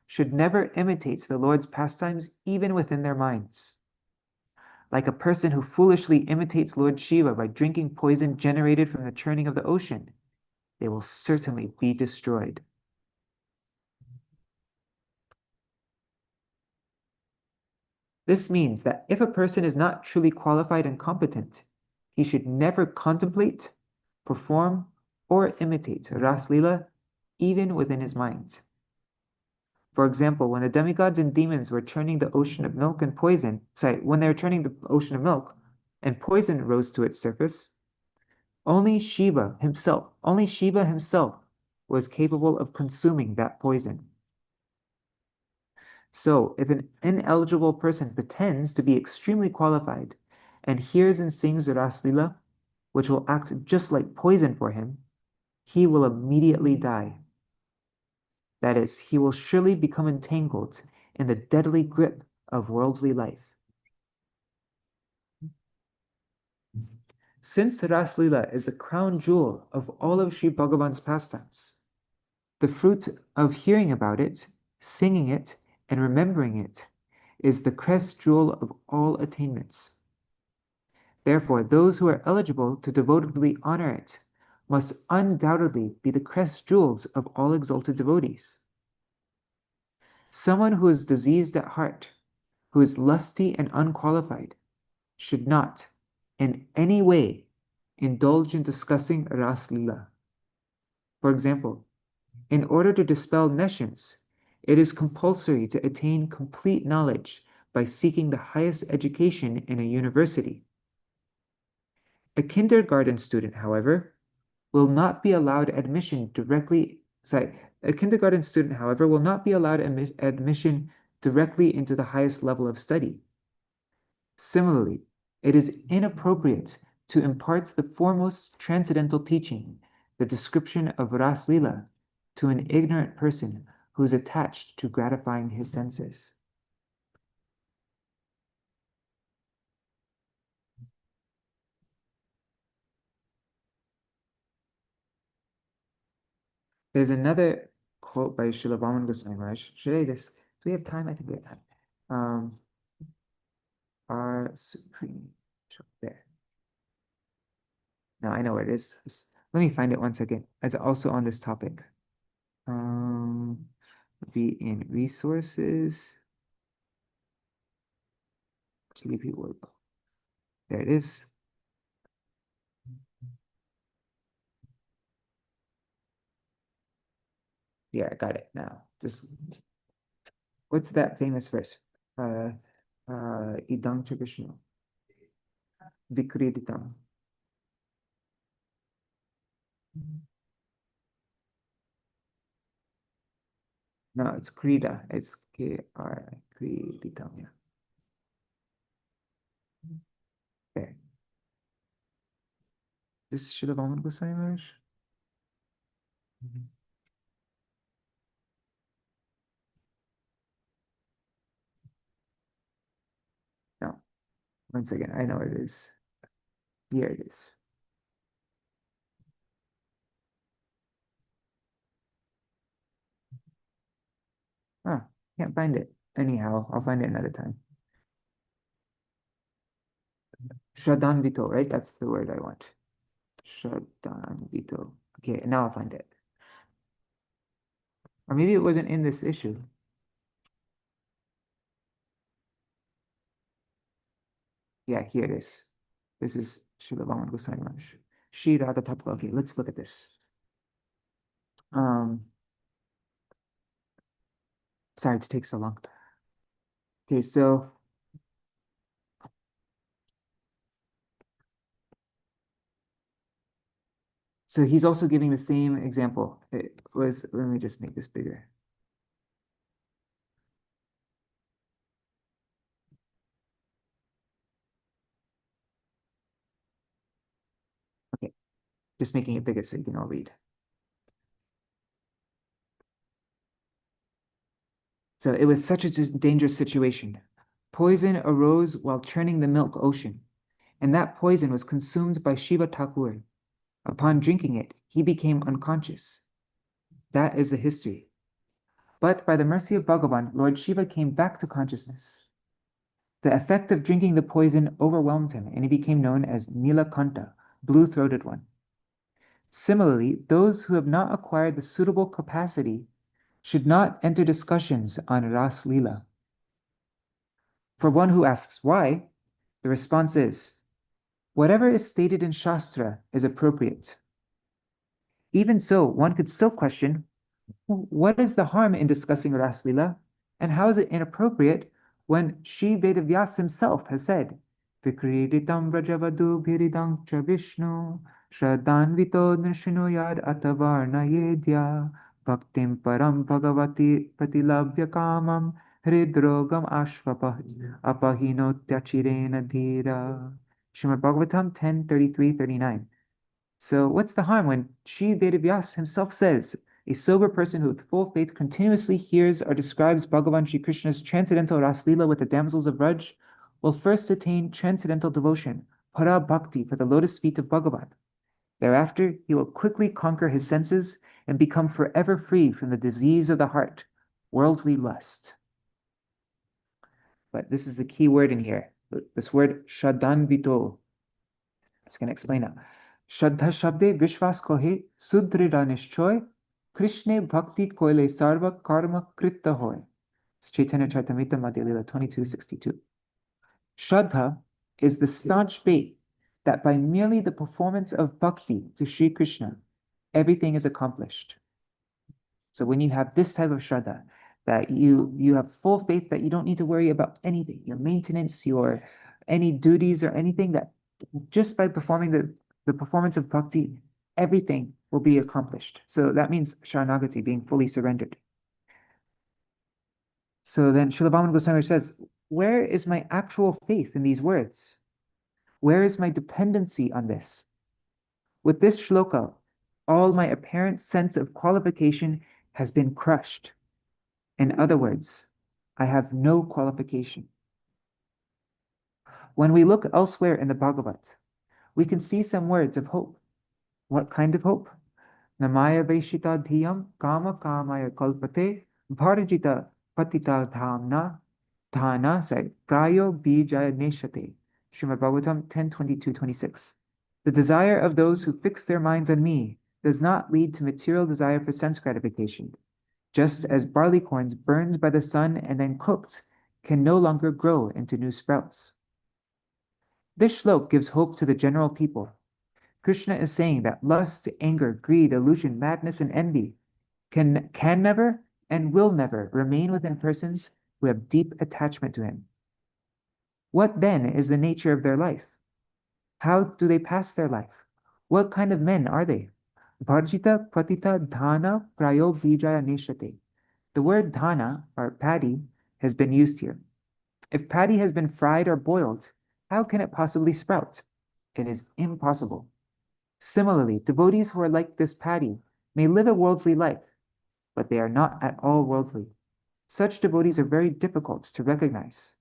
A: should never imitate the Lord's pastimes even within their minds. Like a person who foolishly imitates Lord Shiva by drinking poison generated from the churning of the ocean, they will certainly be destroyed. This means that if a person is not truly qualified and competent, he should never contemplate, perform, or imitate Ras Lila even within his mind. For example, when the demigods and demons were churning the ocean of milk and poison, when they were churning the ocean of milk and poison rose to its surface, only Shiva himself was capable of consuming that poison. So, if an ineligible person pretends to be extremely qualified and hears and sings the Ras Lila, which will act just like poison for him, he will immediately die. That is, he will surely become entangled in the deadly grip of worldly life. Since Ras Lila is the crown jewel of all of Sri Bhagavan's pastimes, the fruit of hearing about it, singing it, and remembering it is the crest jewel of all attainments. Therefore, those who are eligible to devotedly honor it must undoubtedly be the crest jewels of all exalted devotees. Someone who is diseased at heart, who is lusty and unqualified, should not, in any way, indulge in discussing Ras Lila. For example, in order to dispel nescience, it is compulsory to attain complete knowledge by seeking the highest education in a university. A kindergarten student, however, will not be allowed admission directly into the highest level of study. Similarly, it is inappropriate to impart the foremost transcendental teaching, the description of Ras Lila, to an ignorant person who is attached to gratifying his senses. There's another quote by Srila Vaman Goswami Maharaj. Do we have time? I think we have time. Our supreme, there. Now I know where it is. Let me find it one second. It's also on this topic. Be in resources. GDP word. There it is. Yeah, I got it now. What's that famous verse? Idam traditional. Vikreditam. No, it's Krida. It's K-R, Kreditam, yeah. There. This is Srila Vaman Goswami Maharaj. No, once again, I know where it is. Here it is. Ah, can't find it. Anyhow, I'll find it another time. Shraddhanvito, right? That's the word I want. Shraddhanvito. Okay, now I'll find it. Or maybe it wasn't in this issue. Yeah, here it is. This is Srila Vaman Goswami Maharaj. Shri Radha Tattva. Okay, let's look at this. Sorry to take so long. Okay, so he's also giving the same example. It was, let me just make this bigger. Okay, just making it bigger so you can all read. So it was such a dangerous situation. Poison arose while churning the milk ocean, and that poison was consumed by Shiva Thakur. Upon drinking it, he became unconscious. That is the history. But by the mercy of Bhagavan, Lord Shiva came back to consciousness. The effect of drinking the poison overwhelmed him, and he became known as Nilakanta, blue-throated one. Similarly, those who have not acquired the suitable capacity should not enter discussions on Ras Lila. For one who asks why, the response is, whatever is stated in Shastra is appropriate. Even so, one could still question, what is the harm in discussing Ras Lila, and how is it inappropriate when Sri Vedavyas himself has said, Vikriditam Vrajavadu Bhiridam Cha Vishnu Shraddhanvito Nrishinuyad Atavarna Yedya Bhaktim Param Bhagavati Pratilabhya Kamam Hridrogam Ashvapah Apahino Tyachirena Dhira. Srimad Bhagavatam 10:33-39. So what's the harm when Sri Vedavyas himself says, a sober person who with full faith continuously hears or describes Bhagavan Shri Krishna's transcendental Ras Lila with the damsels of Vraj will first attain transcendental devotion, para bhakti, for the lotus feet of Bhagavan. Thereafter, he will quickly conquer his senses and become forever free from the disease of the heart, worldly lust. But this is the key word in here, this word shraddhanvito. It's going to explain now. Shraddha shabde vishwas kohe sudhrida nishchoy Krishne bhakti koile sarva karma kritta hoy. It's Chaitanya Charitamrita Madhya Lila 22:62. Shraddha is the staunch faith that by merely the performance of bhakti to Sri Krishna, everything is accomplished. So when you have this type of shraddha, that you have full faith that you don't need to worry about anything, your maintenance, your any duties or anything, that just by performing the performance of bhakti, everything will be accomplished. So that means sharanagati, being fully surrendered. So then Srila Bhāman Goswami says, where is my actual faith in these words? Where is my dependency on this? With this shloka, all my apparent sense of qualification has been crushed. In other words, I have no qualification. When we look elsewhere in the Bhagavat, we can see some words of hope. What kind of hope? Namaya Vaishita Dhiyam Kama Kamaya Kalpate Bharajita Patita Dhamna Dhana Prayo Bijaya Neshate. Srimad Bhagavatam 10:22-26. The desire of those who fix their minds on me does not lead to material desire for sense gratification. Just as barley corns burned by the sun and then cooked can no longer grow into new sprouts. This shlok gives hope to the general people. Krishna is saying that lust, anger, greed, illusion, madness, and envy can never and will never remain within persons who have deep attachment to him. What then is the nature of their life? How do they pass their life? What kind of men are they? Bharjita patita dhana prayo vijaya neshate. The word dhana, or paddy, has been used here. If paddy has been fried or boiled, how can it possibly sprout? It is impossible. Similarly, devotees who are like this paddy may live a worldly life, but they are not at all worldly. Such devotees are very difficult to recognize.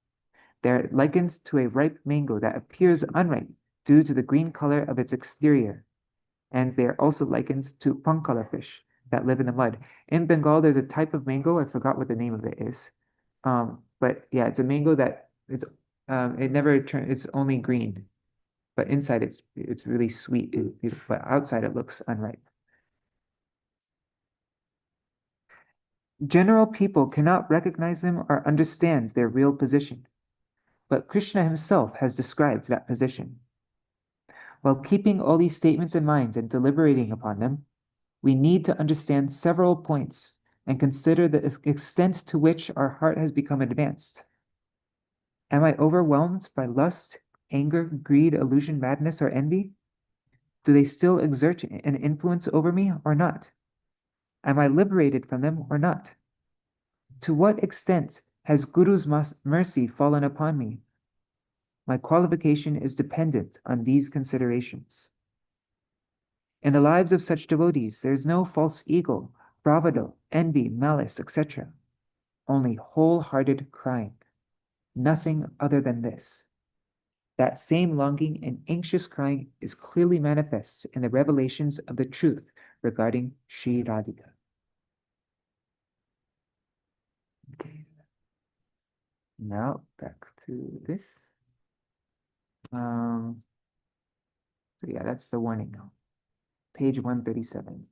A: They are likened to a ripe mango that appears unripe due to the green color of its exterior. And they are also likened to pankala fish that live in the mud. In Bengal, there's a type of mango, I forgot what the name of it is. But yeah, it's a mango that it never turns, it's only green. But inside it's really sweet, it's beautiful, but outside it looks unripe. General people cannot recognize them or understand their real position, but Krishna himself has described that position. While keeping all these statements in mind and deliberating upon them, we need to understand several points and consider the extent to which our heart has become advanced. Am I overwhelmed by lust, anger, greed, illusion, madness, or envy? Do they still exert an influence over me or not? Am I liberated from them or not? To what extent has Guru's mercy fallen upon me? My qualification is dependent on these considerations. In the lives of such devotees, there is no false ego, bravado, envy, malice, etc. only wholehearted crying, nothing other than this. That same longing and anxious crying is clearly manifest in the revelations of the truth regarding Śrī Rādhikā. Okay. Now back to this. So yeah, that's the warning now. Page 137.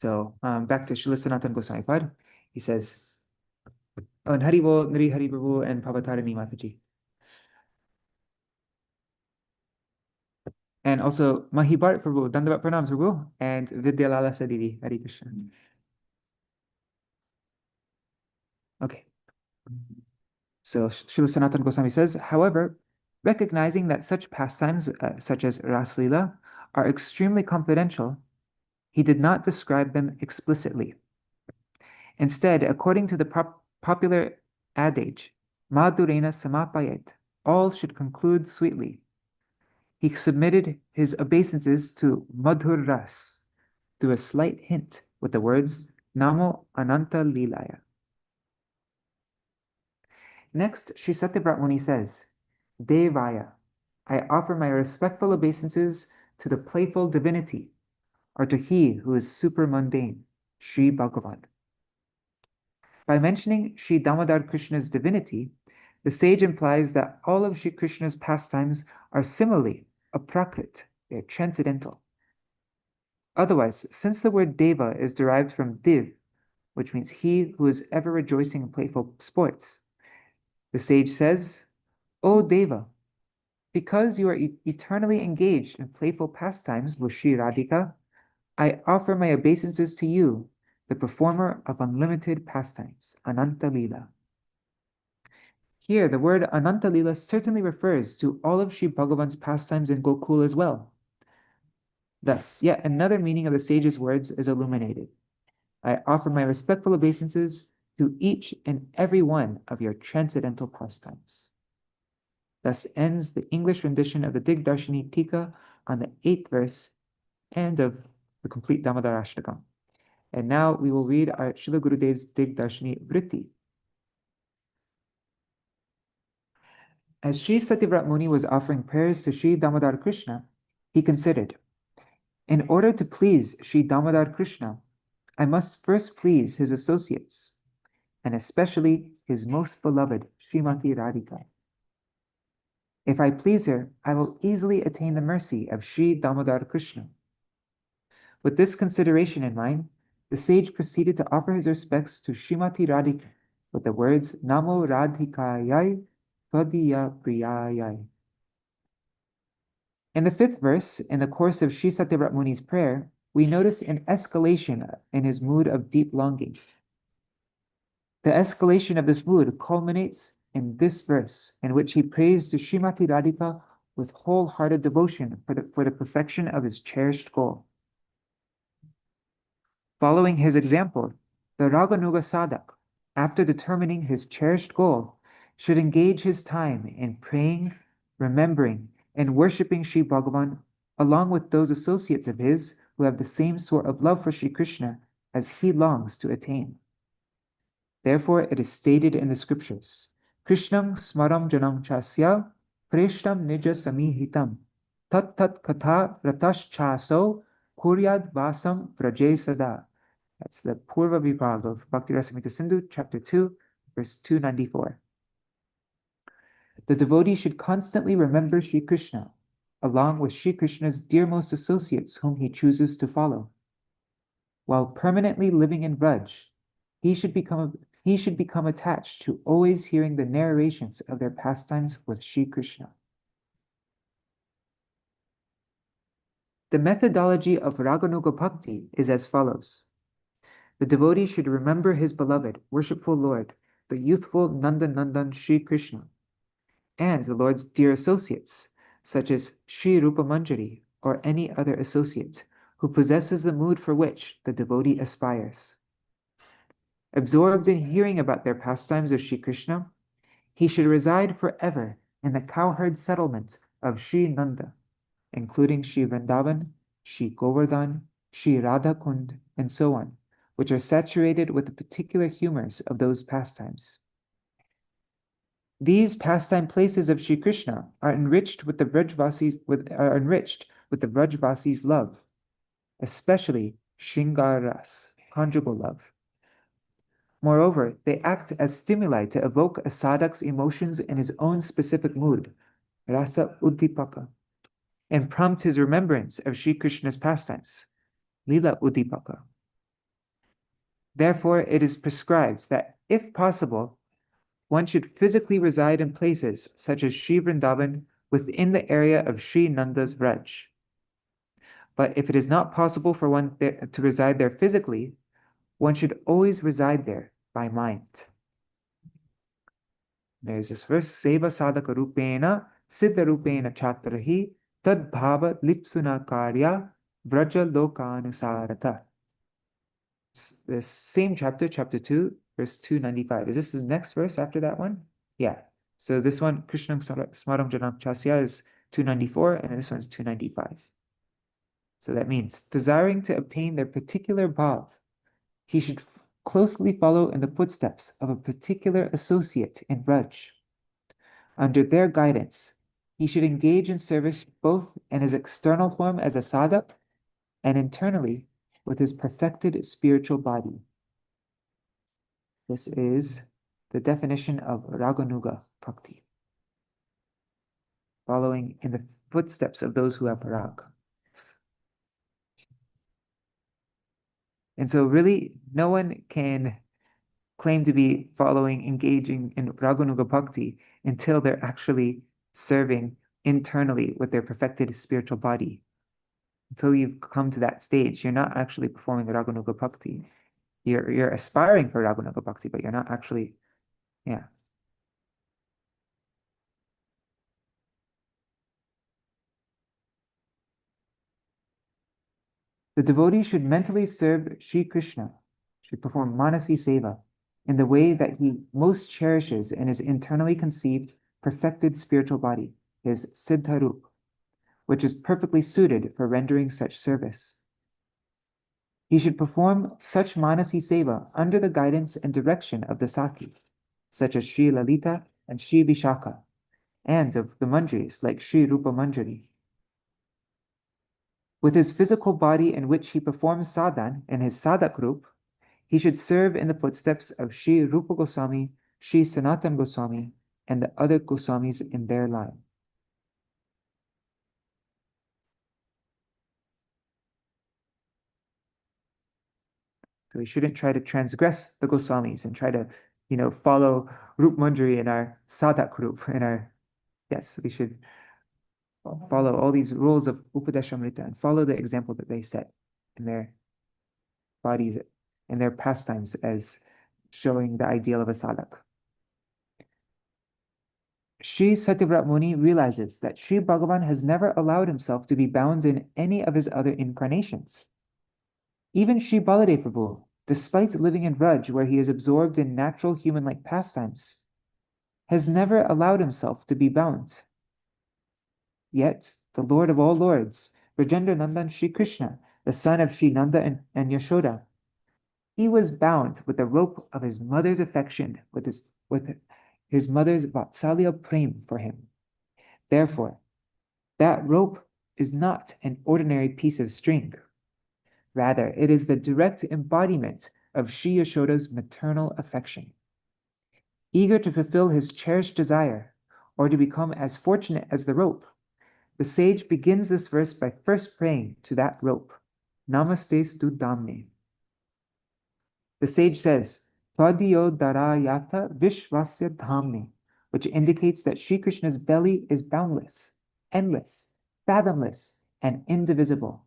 A: So back to Srila Sanatana Goswami Pad. He says, oh, and Haribol, Nri Hari Prabhu, and Pavatarani Mataji. And also Mahibharat Prabhu, Dandavat Pranams Prabhu, and Vidyalala Sadidi. Hari Krishna. Okay. So Srila Sanatana Goswami says, however, recognizing that such pastimes, such as Ras Leela, are extremely confidential, he did not describe them explicitly. Instead, according to the popular adage, Madhurena Samapayet, all should conclude sweetly. He submitted his obeisances to Madhur Ras through a slight hint with the words Namo nanta-līlāya. Next, Sri Satyavrat Muni says, devāya, I offer my respectful obeisances to the playful divinity, or to he who is super mundane, Sri Bhagavan. By mentioning Sri Damodar Krishna's divinity, the sage implies that all of Sri Krishna's pastimes are similarly aprakrit, they are transcendental. Otherwise, since the word deva is derived from div, which means he who is ever rejoicing in playful sports, the sage says, O Deva, because you are eternally engaged in playful pastimes with Śrī Rādhikā, I offer my obeisances to you, the performer of unlimited pastimes, nanta-līlāya. Here, the word nanta-līlāya certainly refers to all of Sri Bhagavan's pastimes in Gokul as well. Thus, yet another meaning of the sage's words is illuminated. I offer my respectful obeisances to each and every one of your transcendental pastimes. Thus ends the English rendition of the Dig-darśinī-ṭīkā on the 8th verse and of the complete Dāmodarāṣṭakam. And now we will read our Srila Gurudev's Dig-darśinī vṛtti. As Sri Satyavrat Muni was offering prayers to Sri Damodar Krishna, he considered, in order to please Sri Damodar Krishna, I must first please his associates, and especially his most beloved Śrīmatī Rādhikā. If I please her, I will easily attain the mercy of Sri Damodar Krishna. With this consideration in mind, the sage proceeded to offer his respects to Śrīmatī Rādhikā with the words Namo rādhikāyai, tvadīya priyāyai. In the 5th verse, in the course of Sri Satyavrat Muni's prayer, we notice an escalation in his mood of deep longing. The escalation of this mood culminates in this verse, in which he prays to Śrīmatī Rādhikā with wholehearted devotion for the perfection of his cherished goal. Following his example, the Raganuga Sadhak, after determining his cherished goal, should engage his time in praying, remembering, and worshipping Sri Bhagavan, along with those associates of his who have the same sort of love for Sri Krishna as he longs to attain. Therefore, it is stated in the scriptures, Krishnam smaram janam chasya preshtam nija samihitam tat tat katha ratash chaso kuryad vasam vraje sada. That's the Purva Vibhag of Bhakti Rasamrita Sindhu, chapter 2, verse 294. The devotee should constantly remember Sri Krishna, along with Sri Krishna's dearmost associates whom he chooses to follow. While permanently living in Vraj, he should become attached to always hearing the narrations of their pastimes with Sri Krishna. The methodology of Raganuga Bhakti is as follows. The devotee should remember his beloved, worshipful Lord, the youthful Nandanandan Sri Krishna, and the Lord's dear associates, such as Sri Rupa Manjari or any other associate who possesses the mood for which the devotee aspires. Absorbed in hearing about their pastimes of Sri Krishna, he should reside forever in the cowherd settlement of Sri Nanda, including Sri Vrindavan, Sri Govardhan, Sri Radhakund, and so on, which are saturated with the particular humors of those pastimes. These pastime places of Sri Krishna are enriched with the Vrajvasi's love, especially Shringaras, conjugal love. Moreover, they act as stimuli to evoke a sadhak's emotions in his own specific mood, rasa uddipaka, and prompt his remembrance of Sri Krishna's pastimes, lila uddipaka. Therefore, it is prescribed that, if possible, one should physically reside in places such as Sri Vrindavan within the area of Sri Nanda's Vraj. But if it is not possible for one to reside there physically, one should always reside there by mind. There's this verse, Seva sadhaka rupena, siddha rupena chatrahi, tad bhava lipsuna karya, vraja lokanusarata. The same chapter, chapter 2, verse 295. Is this the next verse after that one? Yeah. So this one, Krishna Smaram Janam Chasya, is 294, and this one's 295. So that means, desiring to obtain their particular bhav, he should closely follow in the footsteps of a particular associate in Vraj. Under their guidance, he should engage in service both in his external form as a sadhak and internally with his perfected spiritual body. This is the definition of Raganuga Bhakti, following in the footsteps of those who have rag. And so really, no one can claim to be engaging in Raganuga Bhakti until they're actually serving internally with their perfected spiritual body. Until you've come to that stage, you're not actually performing Raganuga Bhakti. You're aspiring for Raganuga Bhakti, but you're not actually, yeah. The devotee should mentally serve Sri Krishna, should perform Manasi Seva, in the way that he most cherishes in his internally conceived, perfected spiritual body, his Siddharup, which is perfectly suited for rendering such service. He should perform such Manasi Seva under the guidance and direction of the Sakis, such as Sri Lalita and Sri Vishaka, and of the Manjaris like Sri Rupa Manjari. With his physical body in which he performs sadhan in his sadhak group, he should serve in the footsteps of Sri Rupa Goswami, Sri Sanatan Goswami, and the other Goswamis in their line. So we shouldn't try to transgress the Goswamis and try to, follow Rup Manjari in our sadhak group. Yes, we should follow all these rules of Upadeshamrita and follow the example that they set in their bodies, in their pastimes, as showing the ideal of a sadhak. Sri Satyavrat Muni realizes that Sri Bhagavan has never allowed himself to be bound in any of his other incarnations. Even Sri Baladev Prabhu, despite living in Vraj where he is absorbed in natural human-like pastimes, has never allowed himself to be bound. Yet, the Lord of all lords, Rajendra Nandan Sri Krishna, the son of Sri Nanda and Yashoda, he was bound with the rope of his mother's affection, with his mother's Vatsalya Prem for him. Therefore, that rope is not an ordinary piece of string. Rather, it is the direct embodiment of Sri Yashoda's maternal affection. Eager to fulfill his cherished desire, or to become as fortunate as the rope, the sage begins this verse by first praying to that rope, Namaste-stu Dāmne. The sage says, tvadīyodarāyātha viśvasya dāmne, which indicates that Sri Krishna's belly is boundless, endless, fathomless, and indivisible.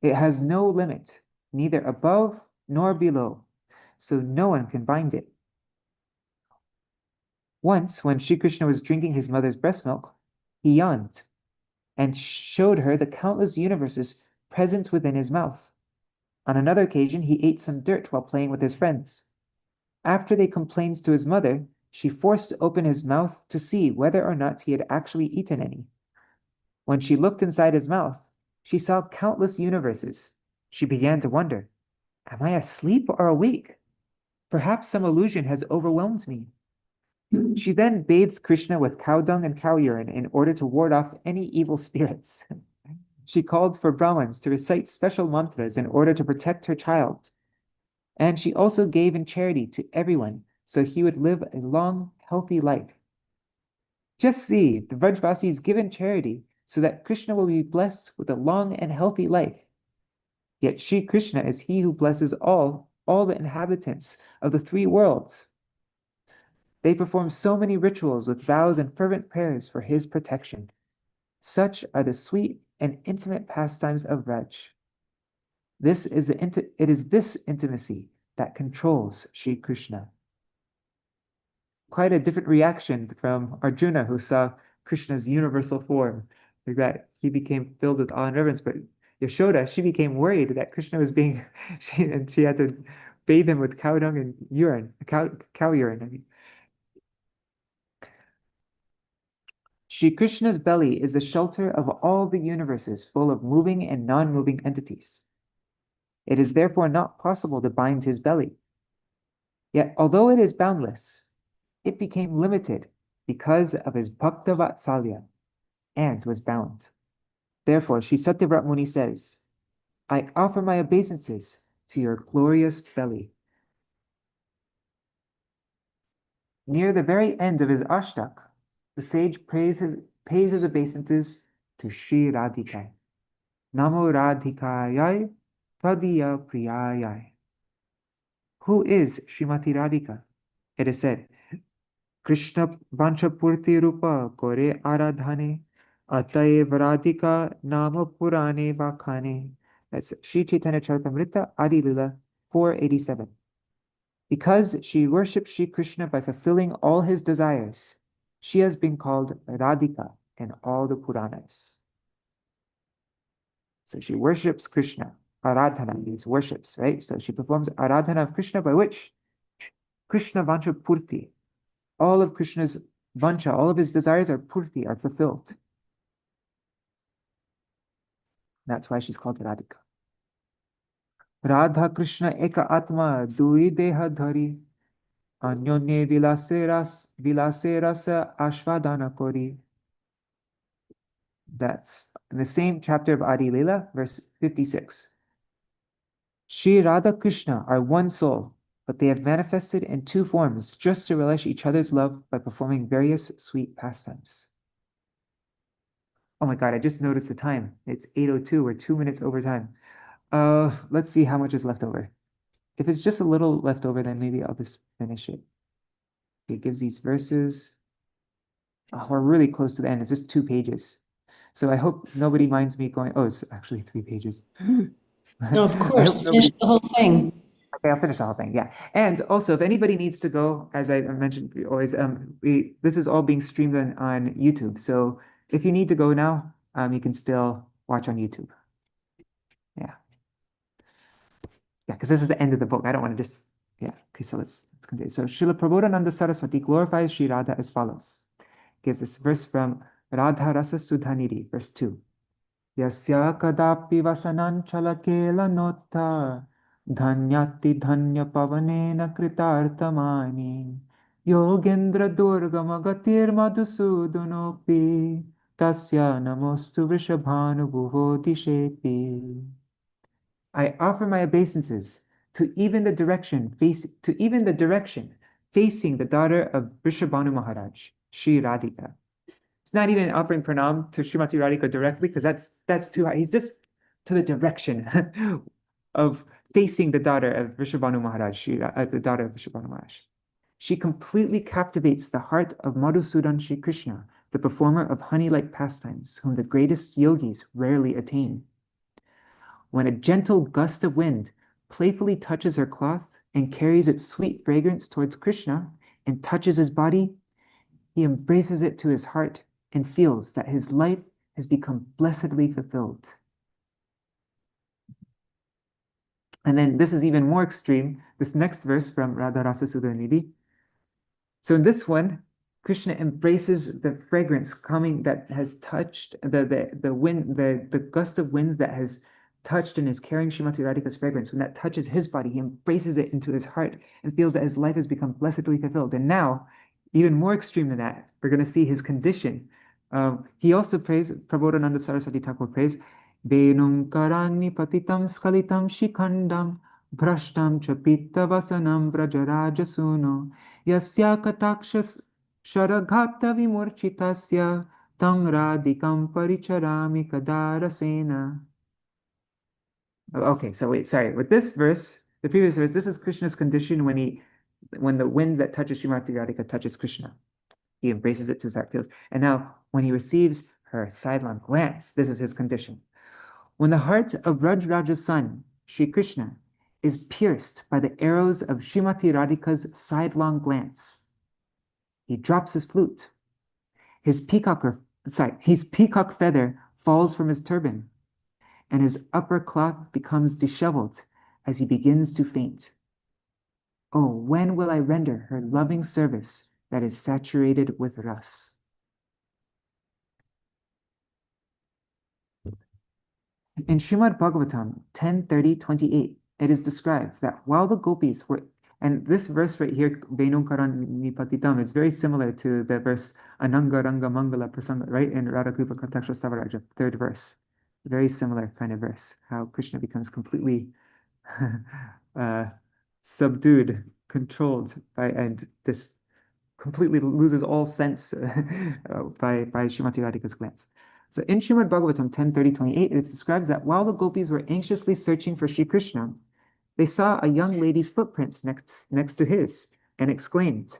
A: It has no limit, neither above nor below, so no one can bind it. Once, when Sri Krishna was drinking his mother's breast milk, he yawned and showed her the countless universes present within his mouth. On another occasion, he ate some dirt while playing with his friends. After they complained to his mother, she forced to open his mouth to see whether or not he had actually eaten any. When she looked inside his mouth, she saw countless universes. She began to wonder, am I asleep or awake? Perhaps some illusion has overwhelmed me. She then bathed Krishna with cow dung and cow urine in order to ward off any evil spirits. She called for Brahmins to recite special mantras in order to protect her child. And she also gave in charity to everyone so he would live a long, healthy life. Just see, the Vrajvasis give in charity so that Krishna will be blessed with a long and healthy life. Yet Sri Krishna is he who blesses all the inhabitants of the three worlds. They perform so many rituals with vows and fervent prayers for his protection. Such are the sweet and intimate pastimes of Vraj. It is this intimacy that controls Sri Krishna. Quite a different reaction from Arjuna, who saw Krishna's universal form, like that he became filled with awe and reverence. But Yashoda, she became worried that Krishna was being, and she had to bathe him with cow dung and urine, cow urine. I mean. Sri Krishna's belly is the shelter of all the universes full of moving and non-moving entities. It is therefore not possible to bind his belly. Yet, although it is boundless, it became limited because of his bhakta vatsalya and was bound. Therefore, Sri Satyavrat Muni says, I offer my obeisances to your glorious belly. Near the very end of his ashtak, the sage pays his obeisances to Sri Rādhikā. Namo rādhikāyai, tvadīya priyāyai. Who is Śrīmatī Rādhikā? It is said, Krishna vanchapurti rupa kore aradhane, ataye vṛtika nama purane vakhane. That's Sri Chaitanya Charitamrita, Adi Lila 487. Because she worships Sri Krishna by fulfilling all his desires, she has been called Rādhika in all the Puranas. So she worships Krishna. Aradhana means worships, right? So she performs aradhana of Krishna, by which Krishna vancha purti. All of Krishna's vancha, all of his desires are purti, are fulfilled. That's why she's called Radhika. Radha Krishna eka atma dui deha dhari, anyonye vilase rasa ashvadana kori. That's in the same chapter of Adi Lila, verse 56. Sri Radha Krishna are one soul, but they have manifested in two forms just to relish each other's love by performing various sweet pastimes. Oh my God, I just noticed the time. It's 8:02, we're 2 minutes over time. Let's see how much is left over. If it's just a little left over, then maybe I'll just finish it. It gives these verses. Oh, we're really close to the end. It's just 2 pages. So I hope nobody minds me going, oh, it's actually 3 pages.
B: No, of course, finish the whole thing.
A: Okay, I'll finish the whole thing, yeah. And also, if anybody needs to go, as I mentioned always, this is all being streamed on YouTube. So if you need to go now, you can still watch on YouTube. Yeah. Yeah, because this is the end of the book. I don't want to just, yeah. Okay, so let's continue. So Srila Prabodhananda Saraswati glorifies Sri Radha as follows. Gives this verse from Radha Rasa Sudhanidhi, verse 2. Yasya kadapi vasananchalakela nota dhanyati dhanya pavanena kritartamani yogendra durgamagatir madhusudunopi tasya namostu vrishabhanubhuvo dishepi. I offer my obeisances to even the direction facing the daughter of Vrishabhanu Maharaj, Sri Radhika. It's not even offering pranam to Śrīmatī Rādhikā directly, because that's too high. He's just to the direction of facing the daughter of Vrishabhanu Maharaj, the daughter of Vrishabhanu Maharaj. She completely captivates the heart of Madhusudan Sri Krishna, the performer of honey-like pastimes, whom the greatest yogis rarely attain. When a gentle gust of wind playfully touches her cloth and carries its sweet fragrance towards Krishna and touches his body, he embraces it to his heart and feels that his life has become blessedly fulfilled. And then this is even more extreme, this next verse from Radha Rasa Sudhanidhi. So in this one, Krishna embraces the fragrance coming that has touched the wind, the gust of winds that has touched and is carrying Śrīmatī Rādhika's fragrance. When that touches his body, he embraces it into his heart and feels that his life has become blessedly fulfilled. And now, even more extreme than that, we're going to see his condition. He also prays, Prabodhananda Saraswati Thakur prays, Venum karani patitam skalitam shikandam Bhrashtam chapita vasanam vrajaraja yasya katakshas Sharagata vimurchitasya tang radhikam paricharami kadarasena. Okay, so wait, sorry. With this verse, the previous verse, this is Krishna's condition when the wind that touches Śrīmatī Rādhika touches Krishna. He embraces it to his heart feels. And now, when he receives her sidelong glance, this is his condition. When the heart of Vrajaraja's son, Shri Krishna, is pierced by the arrows of Śrīmatī Rādhika's sidelong glance, he drops his flute. His peacock feather falls from his turban, and his upper cloth becomes disheveled as he begins to faint. Oh, when will I render her loving service that is saturated with ras? In Srimad Bhagavatam 10:30-28, it is described that while the gopis were, and this verse right here, Venum karani patitam, it's very similar to the verse Ananga Ranga Mangala Prasanga, right? In Radhakripa Kataksha Stavaraja, third verse. Very similar kind of verse, how Krishna becomes completely subdued, controlled by, and this completely loses all sense by Śrīmatī Rādhika's glance. So in Srimad Bhagavatam 10:30-28, it describes that while the gopis were anxiously searching for Shri Krishna, they saw a young lady's footprints next to his and exclaimed,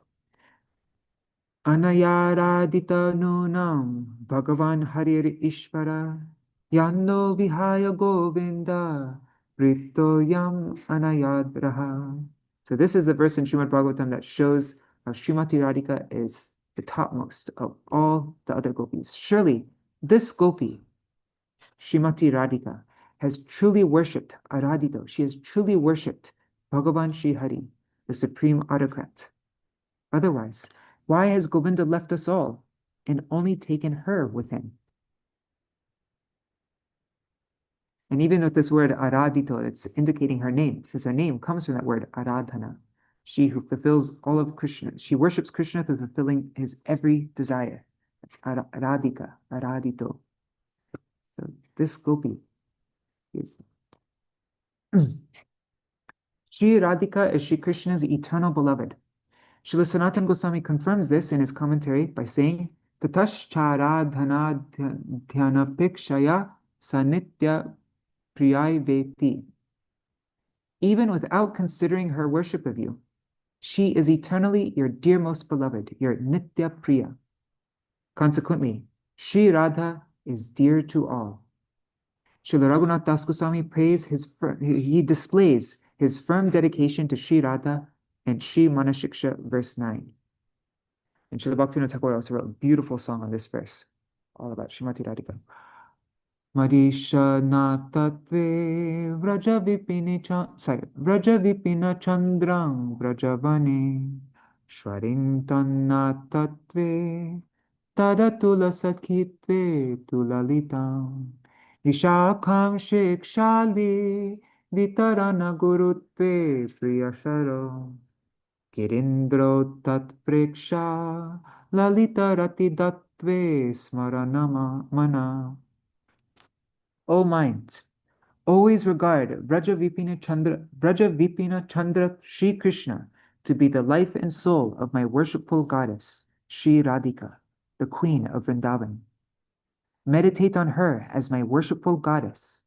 A: Anayaradita nunam Bhagavan Harir Ishvara Yanno Vihaya Govinda Rito Yam Anayadraha. So this is the verse in Srimad Bhagavatam that shows how Śrīmatī Rādhika is the topmost of all the other gopis. Surely this gopi, Śrīmatī Rādhika, has truly worshipped Aradito. She has truly worshipped Bhagavan Shri Hari, the supreme autocrat. Otherwise, why has Govinda left us all and only taken her with him? And even with this word Aradito, it's indicating her name, because her name comes from that word Aradhana. She who fulfills all of Krishna. She worships Krishna through fulfilling his every desire. That's Radhika, Aradito. So this gopi is Shri Radhika is Shri Krishna's eternal beloved. Srila Sanatana Goswami confirms this in his commentary by saying, Tatashcharadhana dhyanapikshaya sanitya priyāyai. Even without considering her worship of you, she is eternally your dearmost beloved, your nitya priya. Consequently, Shri Radha is dear to all. Srila Raghunath Das Goswami he displays his firm dedication to Shri Radha in Shri Manashiksha verse 9. And Srila Bhaktivinoda Thakur also wrote a beautiful song on this verse, all about Śrīmatī Rādhika. Madisha natatve vraja vipina chandrang vrajavane shwarintan natatve tadatula sakhitve tulalitam Vishakam Shikshali Vitarana Gurutve Priyasharo Kirindro Tat Preksha Lalita Rati Datve Smaranama Mana. O mind, always regard Vrajavipina Chandra Shri Krishna to be the life and soul of my worshipful goddess, Shri Radhika, the queen of Vrindavan. Meditate on her as my worshipful goddess,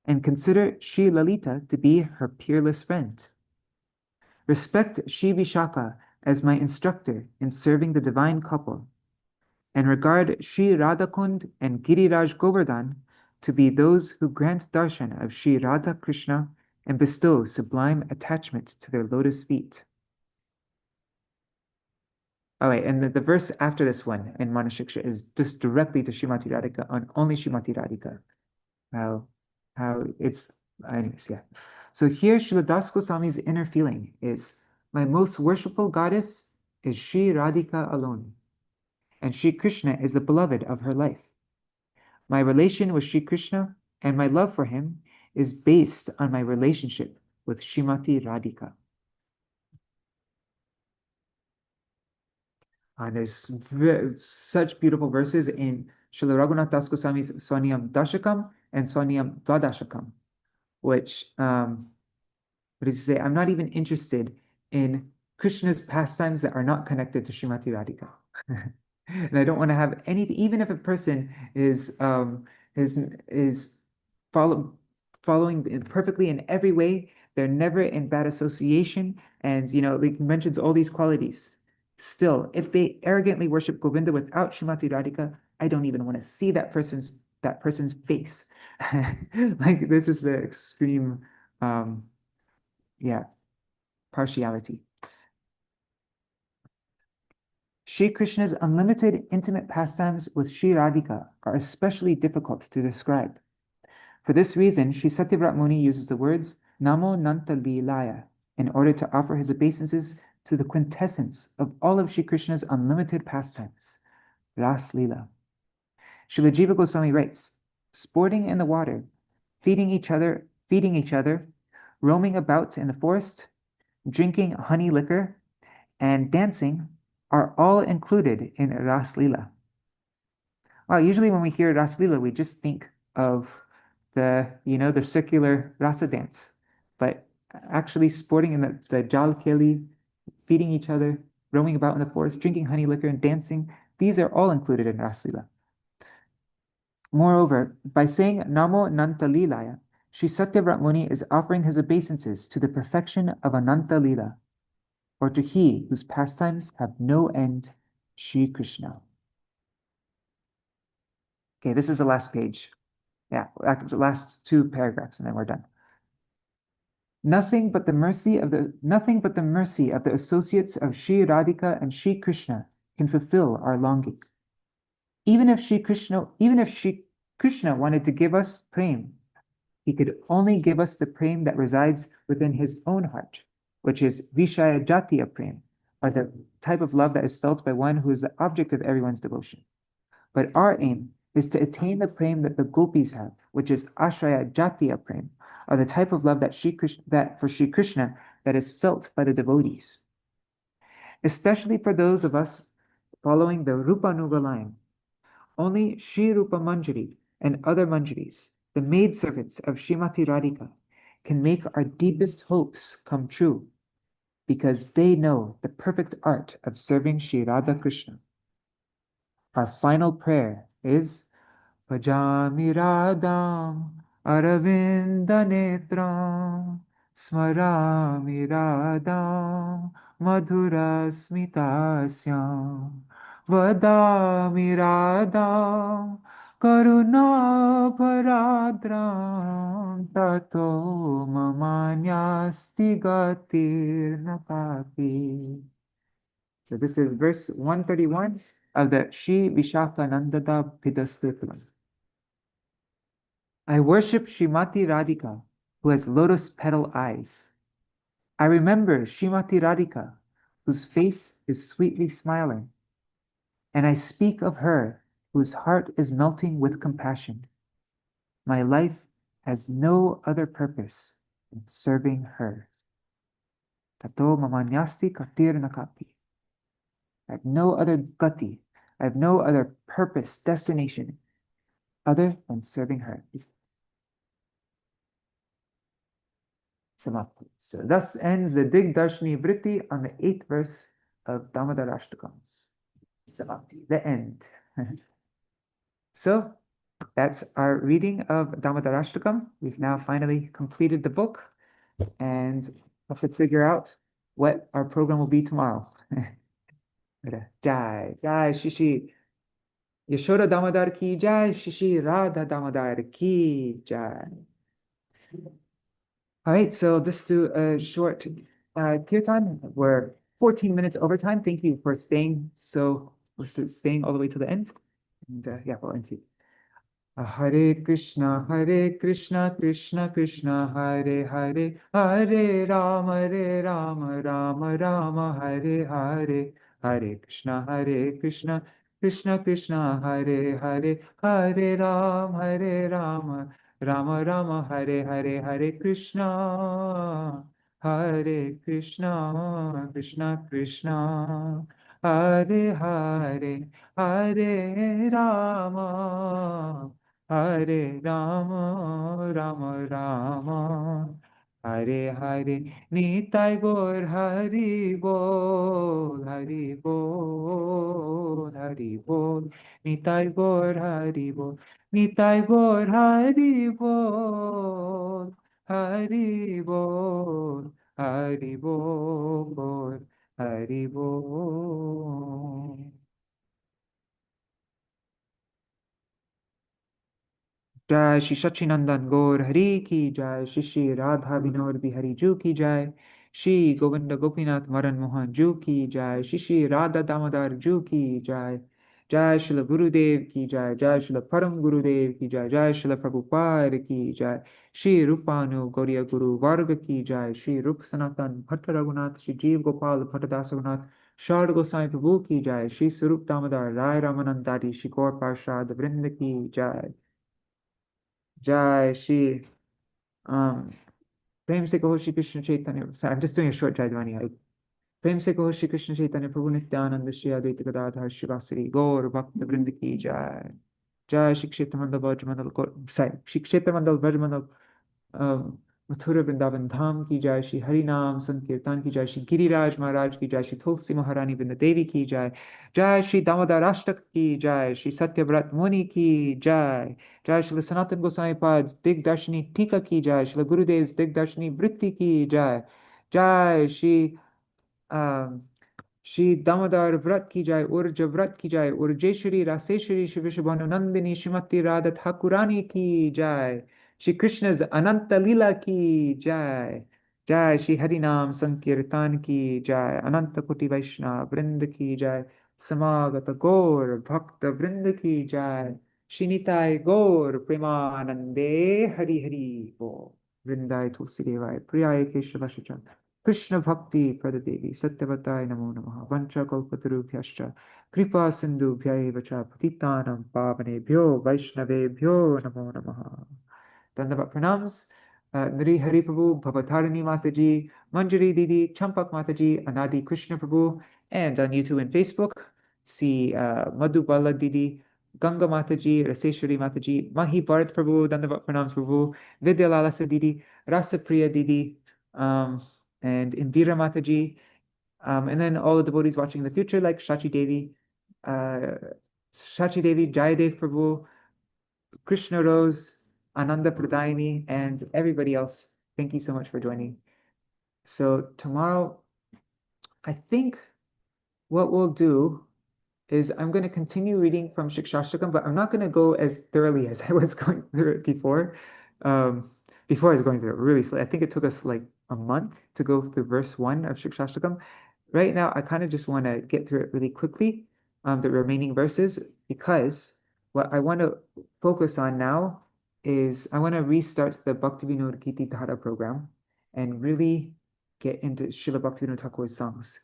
A: and consider Shri Lalita to be her peerless friend. Respect Shri Vishaka as my instructor in serving the divine couple, and regard Shri Radhakund and Giriraj Govardhan to be those who grant darshan of Shri Radha Krishna and bestow sublime attachment to their lotus feet. All right, and the verse after this one in Manashiksha is just directly to Śrīmatī Rādhika, on only Śrīmatī Rādhika. How it's, anyways, yeah. So here Srila Das Goswami's inner feeling is, my most worshipful goddess is Sri Radhika alone, and Sri Krishna is the beloved of her life. My relation with Sri Krishna and my love for him is based on my relationship with Śrīmatī Rādhikā. There's such beautiful verses in Srila Raghunath Das Goswami's Swanyam-dāśakam and Swanyam-tvadīyodarāyātha, which, what does he say? I'm not even interested in Krishna's pastimes that are not connected to Śrīmatī Rādhikā. And I don't want to have anything, even if a person is following perfectly in every way, they're never in bad association, and like mentions all these qualities. Still, if they arrogantly worship Govinda without Śrīmatī Rādhikā, I don't even want to see that person's face. Like, this is the extreme partiality. Sri Krishna's unlimited intimate pastimes with Sri Radhika are especially difficult to describe. For this reason, Sri Satyavrat Muni uses the words namo nanta-līlāya in order to offer his obeisances to the quintessence of all of Sri Krishna's unlimited pastimes, Ras Lila. Srila Jiva Goswami writes, sporting in the water, feeding each other, roaming about in the forest, drinking honey liquor, and dancing are all included in Ras Lila. Well, usually when we hear Ras Lila, we just think of the circular rasa dance, but actually sporting in the jal keli, feeding each other, roaming about in the forest, drinking honey liquor, and dancing, these are all included in Ras Lila. Moreover, by saying namo nanta-līlāya, Sri Satyavrat Muni is offering his obeisances to the perfection of a nanta-līlā, or to he whose pastimes have no end, Sri Krishna. Okay, this is the last page. Yeah, the last two paragraphs, and then we're done. Nothing but the mercy of the associates of Sri Radhika and Sri Krishna can fulfill our longing. Even if Sri Krishna wanted to give us prem, he could only give us the prem that resides within his own heart, which is Vishaya Jatiya prem, or the type of love that is felt by one who is the object of everyone's devotion. But our aim is to attain the prem that the gopis have, which is Ashraya Jatiya prem, or the type of love that for Sri Krishna that is felt by the devotees. Especially for those of us following the Rupanuga line, only Sri Rupa Manjari and other Manjaris, the maidservants of Śrīmatī Rādhikā, can make our deepest hopes come true, because they know the perfect art of serving Sri Radha Krishna. Our final prayer is Bhajami Radham Aravinda Netram Smarami Radham Madhura Smitasyam Vadami Radham Karuna Paradram Tato Mamanyasti Gatir Nakapi. So this is verse 131 of the Shri Vishakhanandada Pidastutram. I worship Śrīmatī Rādhikā, who has lotus petal eyes. I remember Śrīmatī Rādhikā, whose face is sweetly smiling. And I speak of her, whose heart is melting with compassion. My life has no other purpose than serving her. Tato mamanyasti katir nakapi. I have no other gati, I have no other purpose, destination, other than serving her. Samapti. So thus ends the Dig-darśinī vṛtti on the 8th verse of Dāmodarāṣṭakam. Samapti, the end. So that's our reading of Dāmodarāṣṭakam. We've now finally completed the book and have to figure out what our program will be tomorrow. Jai, Jai, Shishi. Yashoda Dāmodara ki Jai, Shishi Radha Dāmodara ki Jai. All right, so just do a short kirtan. We're 14 minutes overtime. Thank you for staying. So we're staying all the way to the end. And yeah, we'll end it. Hare Krishna, Krishna Krishna, Hare Hare, Hare Rama, Rama Rama, Hare Hare, Hare Krishna, Krishna Krishna, Hare Hare, Hare Ram, Rama Rama, Hare Hare, Hare Krishna, Krishna Krishna, Hare Hare, Hare Rama, Hare Rama, Rama Rama, Hare Hare, Nitai Gaur Hari Bol, Hari Bol, Hari Bol, Nitai Gaur Hari Bol, Nitai Gaur Hari Bol, Hari Bol, Hari Bol, Hari Bol. जय श्री सच्चिनंदन गौर हरि की जय, श्री श्री राधा विनोद बिहारी जू की जय, श्री गोविंद गोपीनाथ मदन मोहन जू की जय, श्री श्री राधा दामोदर जू की जय, जय श्री गुरुदेव की जय, जय श्री परम गुरुदेव की जय, जय श्री प्रभुपाद की जय, श्री रूपानु गौरिया गुरु वर्ग की जय, श्री रूप सनातन भट्ट रघुनाथ, श्री जीव गोपाल भट्टदास रघुनाथ, शौर गोसाई प्रभु की जय, श्री स्वरूप दामोदर राय रामानंदारी श्री गौर पार्षद वृंद की जय, जय श्री um प्रेम से कहो Shri Krishna Chaitanya. So I'm just doing a short Jaidwani. प्रेम से कहो श्री कृष्ण चैतन्य प्रभु नित्यानंद श्री अद्वैत गदाधर शिवासरी गौर भक्त वृंद की जय, जय श्री क्षेत्र मंडल ब्रज मंडल श्री क्षेत्र मंडल ब्रज मंडल मथुरा वृंदावन धाम की जय, श्री हरि नाम संकीर्तन की जय, श्री गिरिराज महाराज की जय, श्री तुलसी महारानी वृंद देवी की जय, जय श्री दामोदराष्टक की जय, श्री सत्यव्रत मुनि की जय, जय श्री सनातन गोसाई पाद दिग्दर्शिनी टीका की जय, श्री गुरुदेव दिग्दर्शिनी वृत्ति की जय, जय श्री दामोदर व्रत की जय, उर्ज व्रत की जय, उर्जेश्वरी रासेश्वरी श्री विश्वभानुनंदिनी श्रीमती राधा ठाकुरानी की जय, श्री कृष्ण अनंत लीला की जय, जय श्री हरि नाम संकीर्तन की जय, अनंत कोटि वैष्णव वृंद की जय, समागत गौर भक्त वृंद की जय, श्री निताय गौर प्रेमानंदे हरि हरि बोल, वृंदाय तुलसी देवाय प्रियाय केशव कृष्ण भक्ति प्रददेवी सत्यवताय नमो नमः, वंशकल्पतरुभ्यश्च कृपा सिन्धुभ्यैव च पतितानां पावनेभ्यो वैष्णवेभ्यो नमो नमः. Dandava pranams. Nari Hari Prabhu, Bhavatarini Mataji, Manjari Didi, Champak Mataji, Anadi Krishna Prabhu, and on YouTube and Facebook, see Madhubala Didi, Ganga Mataji, Raseshwari Mataji, Mahi Bharat Prabhu, Dandava pranams Prabhu, Vidyalalasa Didi, Rasapriya Didi, and Indira Mataji, and then all the devotees watching in the future, like Shachi Devi, Jayadev Prabhu, Krishna Rose, Ananda Pradayini, and everybody else. Thank you so much for joining. So tomorrow, I think what we'll do is I'm going to continue reading from Śrīmatī-ṭīkā, but I'm not going to go as thoroughly as I was going through it before. Before I was going through it really slowly. I think it took us like a month to go through verse 1 of Śrīmatī-ṭīkā. Right now, I kind of just want to get through it really quickly, the remaining verses, because what I want to focus on now is I want to restart the Bhakti-vinod-kīrti-dhara program and really get into Srila Bhaktivinoda Thakur's songs.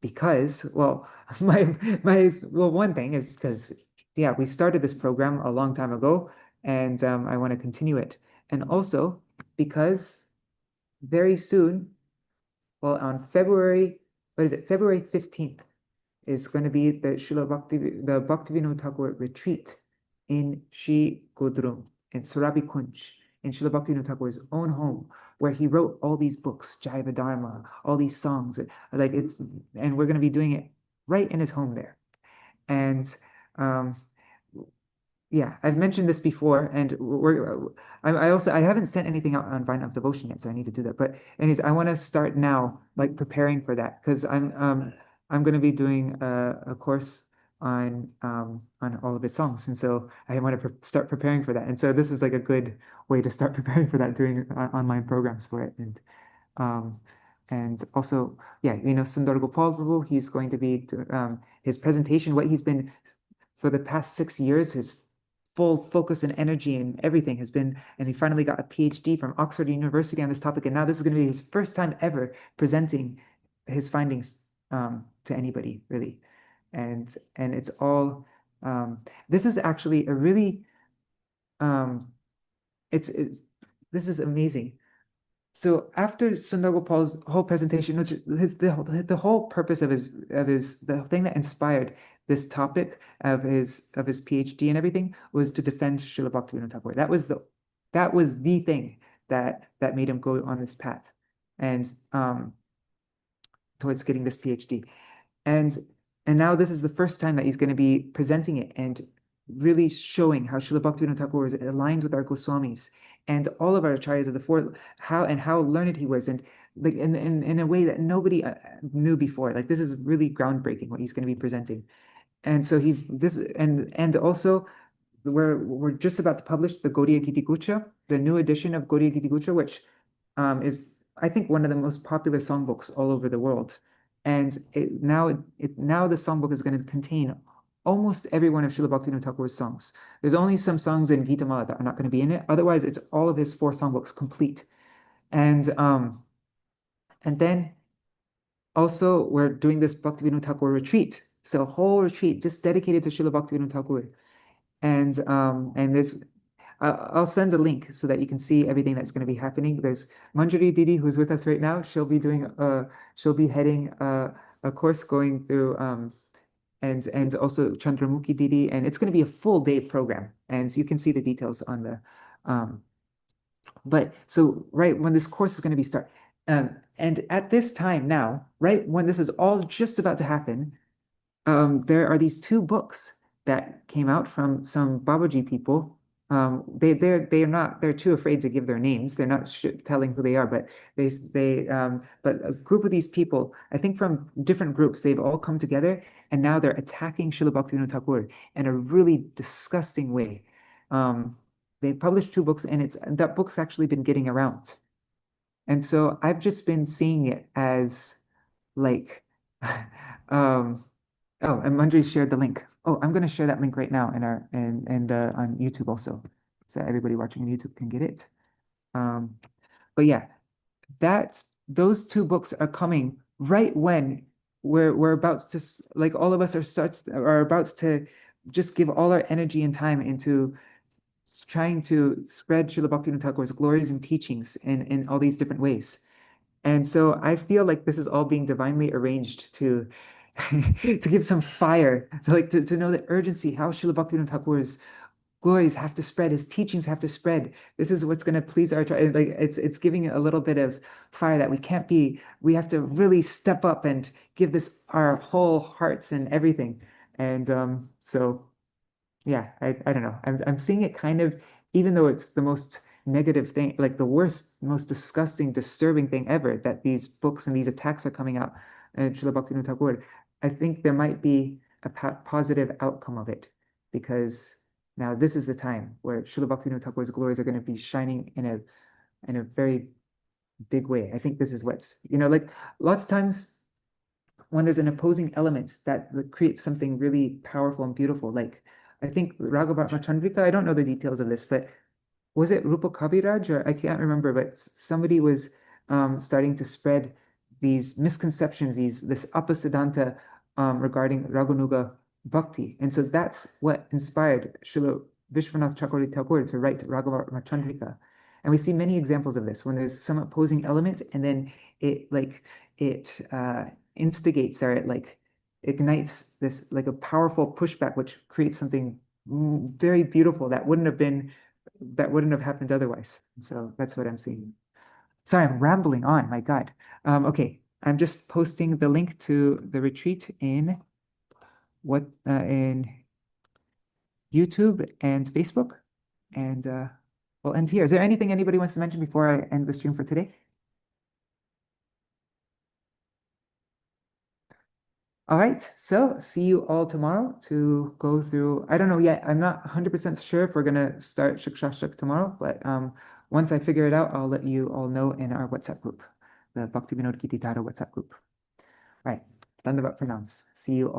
A: Because, well, one thing is because, yeah, we started this program a long time ago, and I want to continue it. And also because very soon, well, on February 15th, is going to be the Bhaktivinoda Thakur retreat in Shri Godrum, in Surabi Kunj, in Srila Bhaktivinoda Thakur's own home, where he wrote all these books, Jaiva Dharma, all these songs, and we're going to be doing it right in his home there. And yeah, I've mentioned this before, and I haven't sent anything out on Vine of Devotion yet, so I need to do that. But anyways, I want to start now, like preparing for that, because I'm going to be doing a course on all of his songs, and so I want to start preparing for that. And so this is like a good way to start preparing for that, doing online programs for it. And also, yeah, Sundar Gopal Prabhu, he's going to be his presentation, what he's been for the past 6 years, his full focus and energy and everything has been, and he finally got a PhD from Oxford University on this topic, and now this is going to be his first time ever presenting his findings to to anybody, really. And it's all, this is actually a really, this is amazing. So after Sundar Gopal's whole presentation, which the whole purpose of the thing that inspired this topic of his PhD and everything was to defend Srila Bhaktivinoda Thakur. That was the thing that made him go on this path, and towards getting this PhD. And now this is the first time that he's going to be presenting it and really showing how Srila Bhaktivinoda Thakur is aligned with our Goswamis and all of our acharyas of the four, how learned he was, and like in a way that nobody knew before. Like, this is really groundbreaking what he's going to be presenting. And so he's this, and also we're just about to publish the Gaudiya Giti Gucha, the new edition of Gaudiya Giti Gucha, which is, I think, one of the most popular songbooks all over the world. And now the songbook is going to contain almost every one of Srila Bhaktivinoda Thakur's songs. There's only some songs in Gita Mala that are not going to be in it. Otherwise, it's all of his 4 songbooks complete. And then also we're doing this Bhaktivinoda Thakur retreat. So a whole retreat just dedicated to Srila Bhaktivinoda Thakur. And there's, I'll send a link so that you can see everything that's going to be happening. There's Manjari Didi, who's with us right now. She'll be heading a course going through, and also Chandramukhi Didi, and it's going to be a full day program. And so you can see the details on the, but so right when this course is going to be start, and at this time now, right when this is all just about to happen, there are these 2 books that came out from some Babaji people. They're too afraid to give their names. They're not telling who they are, but but a group of these people, I think from different groups, they've all come together, and now they're attacking Srila Bhaktivinoda Thakur in a really disgusting way. They published 2 books, and that book's actually been getting around. And so I've just been seeing it as like, oh, and Manjari shared the link. Oh, I'm going to share that link right now on YouTube also, so everybody watching on YouTube can get it. But yeah, those 2 books are coming right when we're about to, like, all of us are about to just give all our energy and time into trying to spread Srila Bhaktivinoda Thakur's glories and teachings in all these different ways. And so I feel like this is all being divinely arranged to to give some fire, to know the urgency, how Srila Bhaktivinoda Thakur's glories have to spread, his teachings have to spread. This is what's going to please our, like, it's giving a little bit of fire that we have to really step up and give this our whole hearts and everything. And so yeah, I don't know. I'm seeing it kind of, even though it's the most negative thing, like the worst, most disgusting, disturbing thing ever, that these books and these attacks are coming out, Srila Bhaktivinoda Thakur, I think there might be a positive outcome of it, because now this is the time where Srila Bhaktivinoda Thakur's glories are going to be shining in a very big way. I think this is what's, like, lots of times when there's an opposing element that creates something really powerful and beautiful, like I think Raghavarma Chandrika, I don't know the details of this, but was it Rupa Kaviraj, or I can't remember, but somebody was starting to spread these misconceptions, this apasiddhanta regarding Raganuga Bhakti. And so that's what inspired Srila Vishwanath Chakravarti Thakur to write Raghavarma Chandrika. And we see many examples of this when there's some opposing element, and then it instigates, or it ignites this, like, a powerful pushback, which creates something very beautiful that wouldn't have happened otherwise. So that's what I'm seeing. Sorry, I'm rambling on, my God. Okay, I'm just posting the link to the retreat in YouTube and Facebook, and we'll end here. Is there anything anybody wants to mention before I end the stream for today? All right, so see you all tomorrow to go through, I don't know yet, I'm not 100% sure if we're gonna start Shikshashtak tomorrow, but once I figure it out, I'll let you all know in our WhatsApp group, the Bhakti Vinod Giti Tara WhatsApp group. All right, Dandavat pranams. See you all.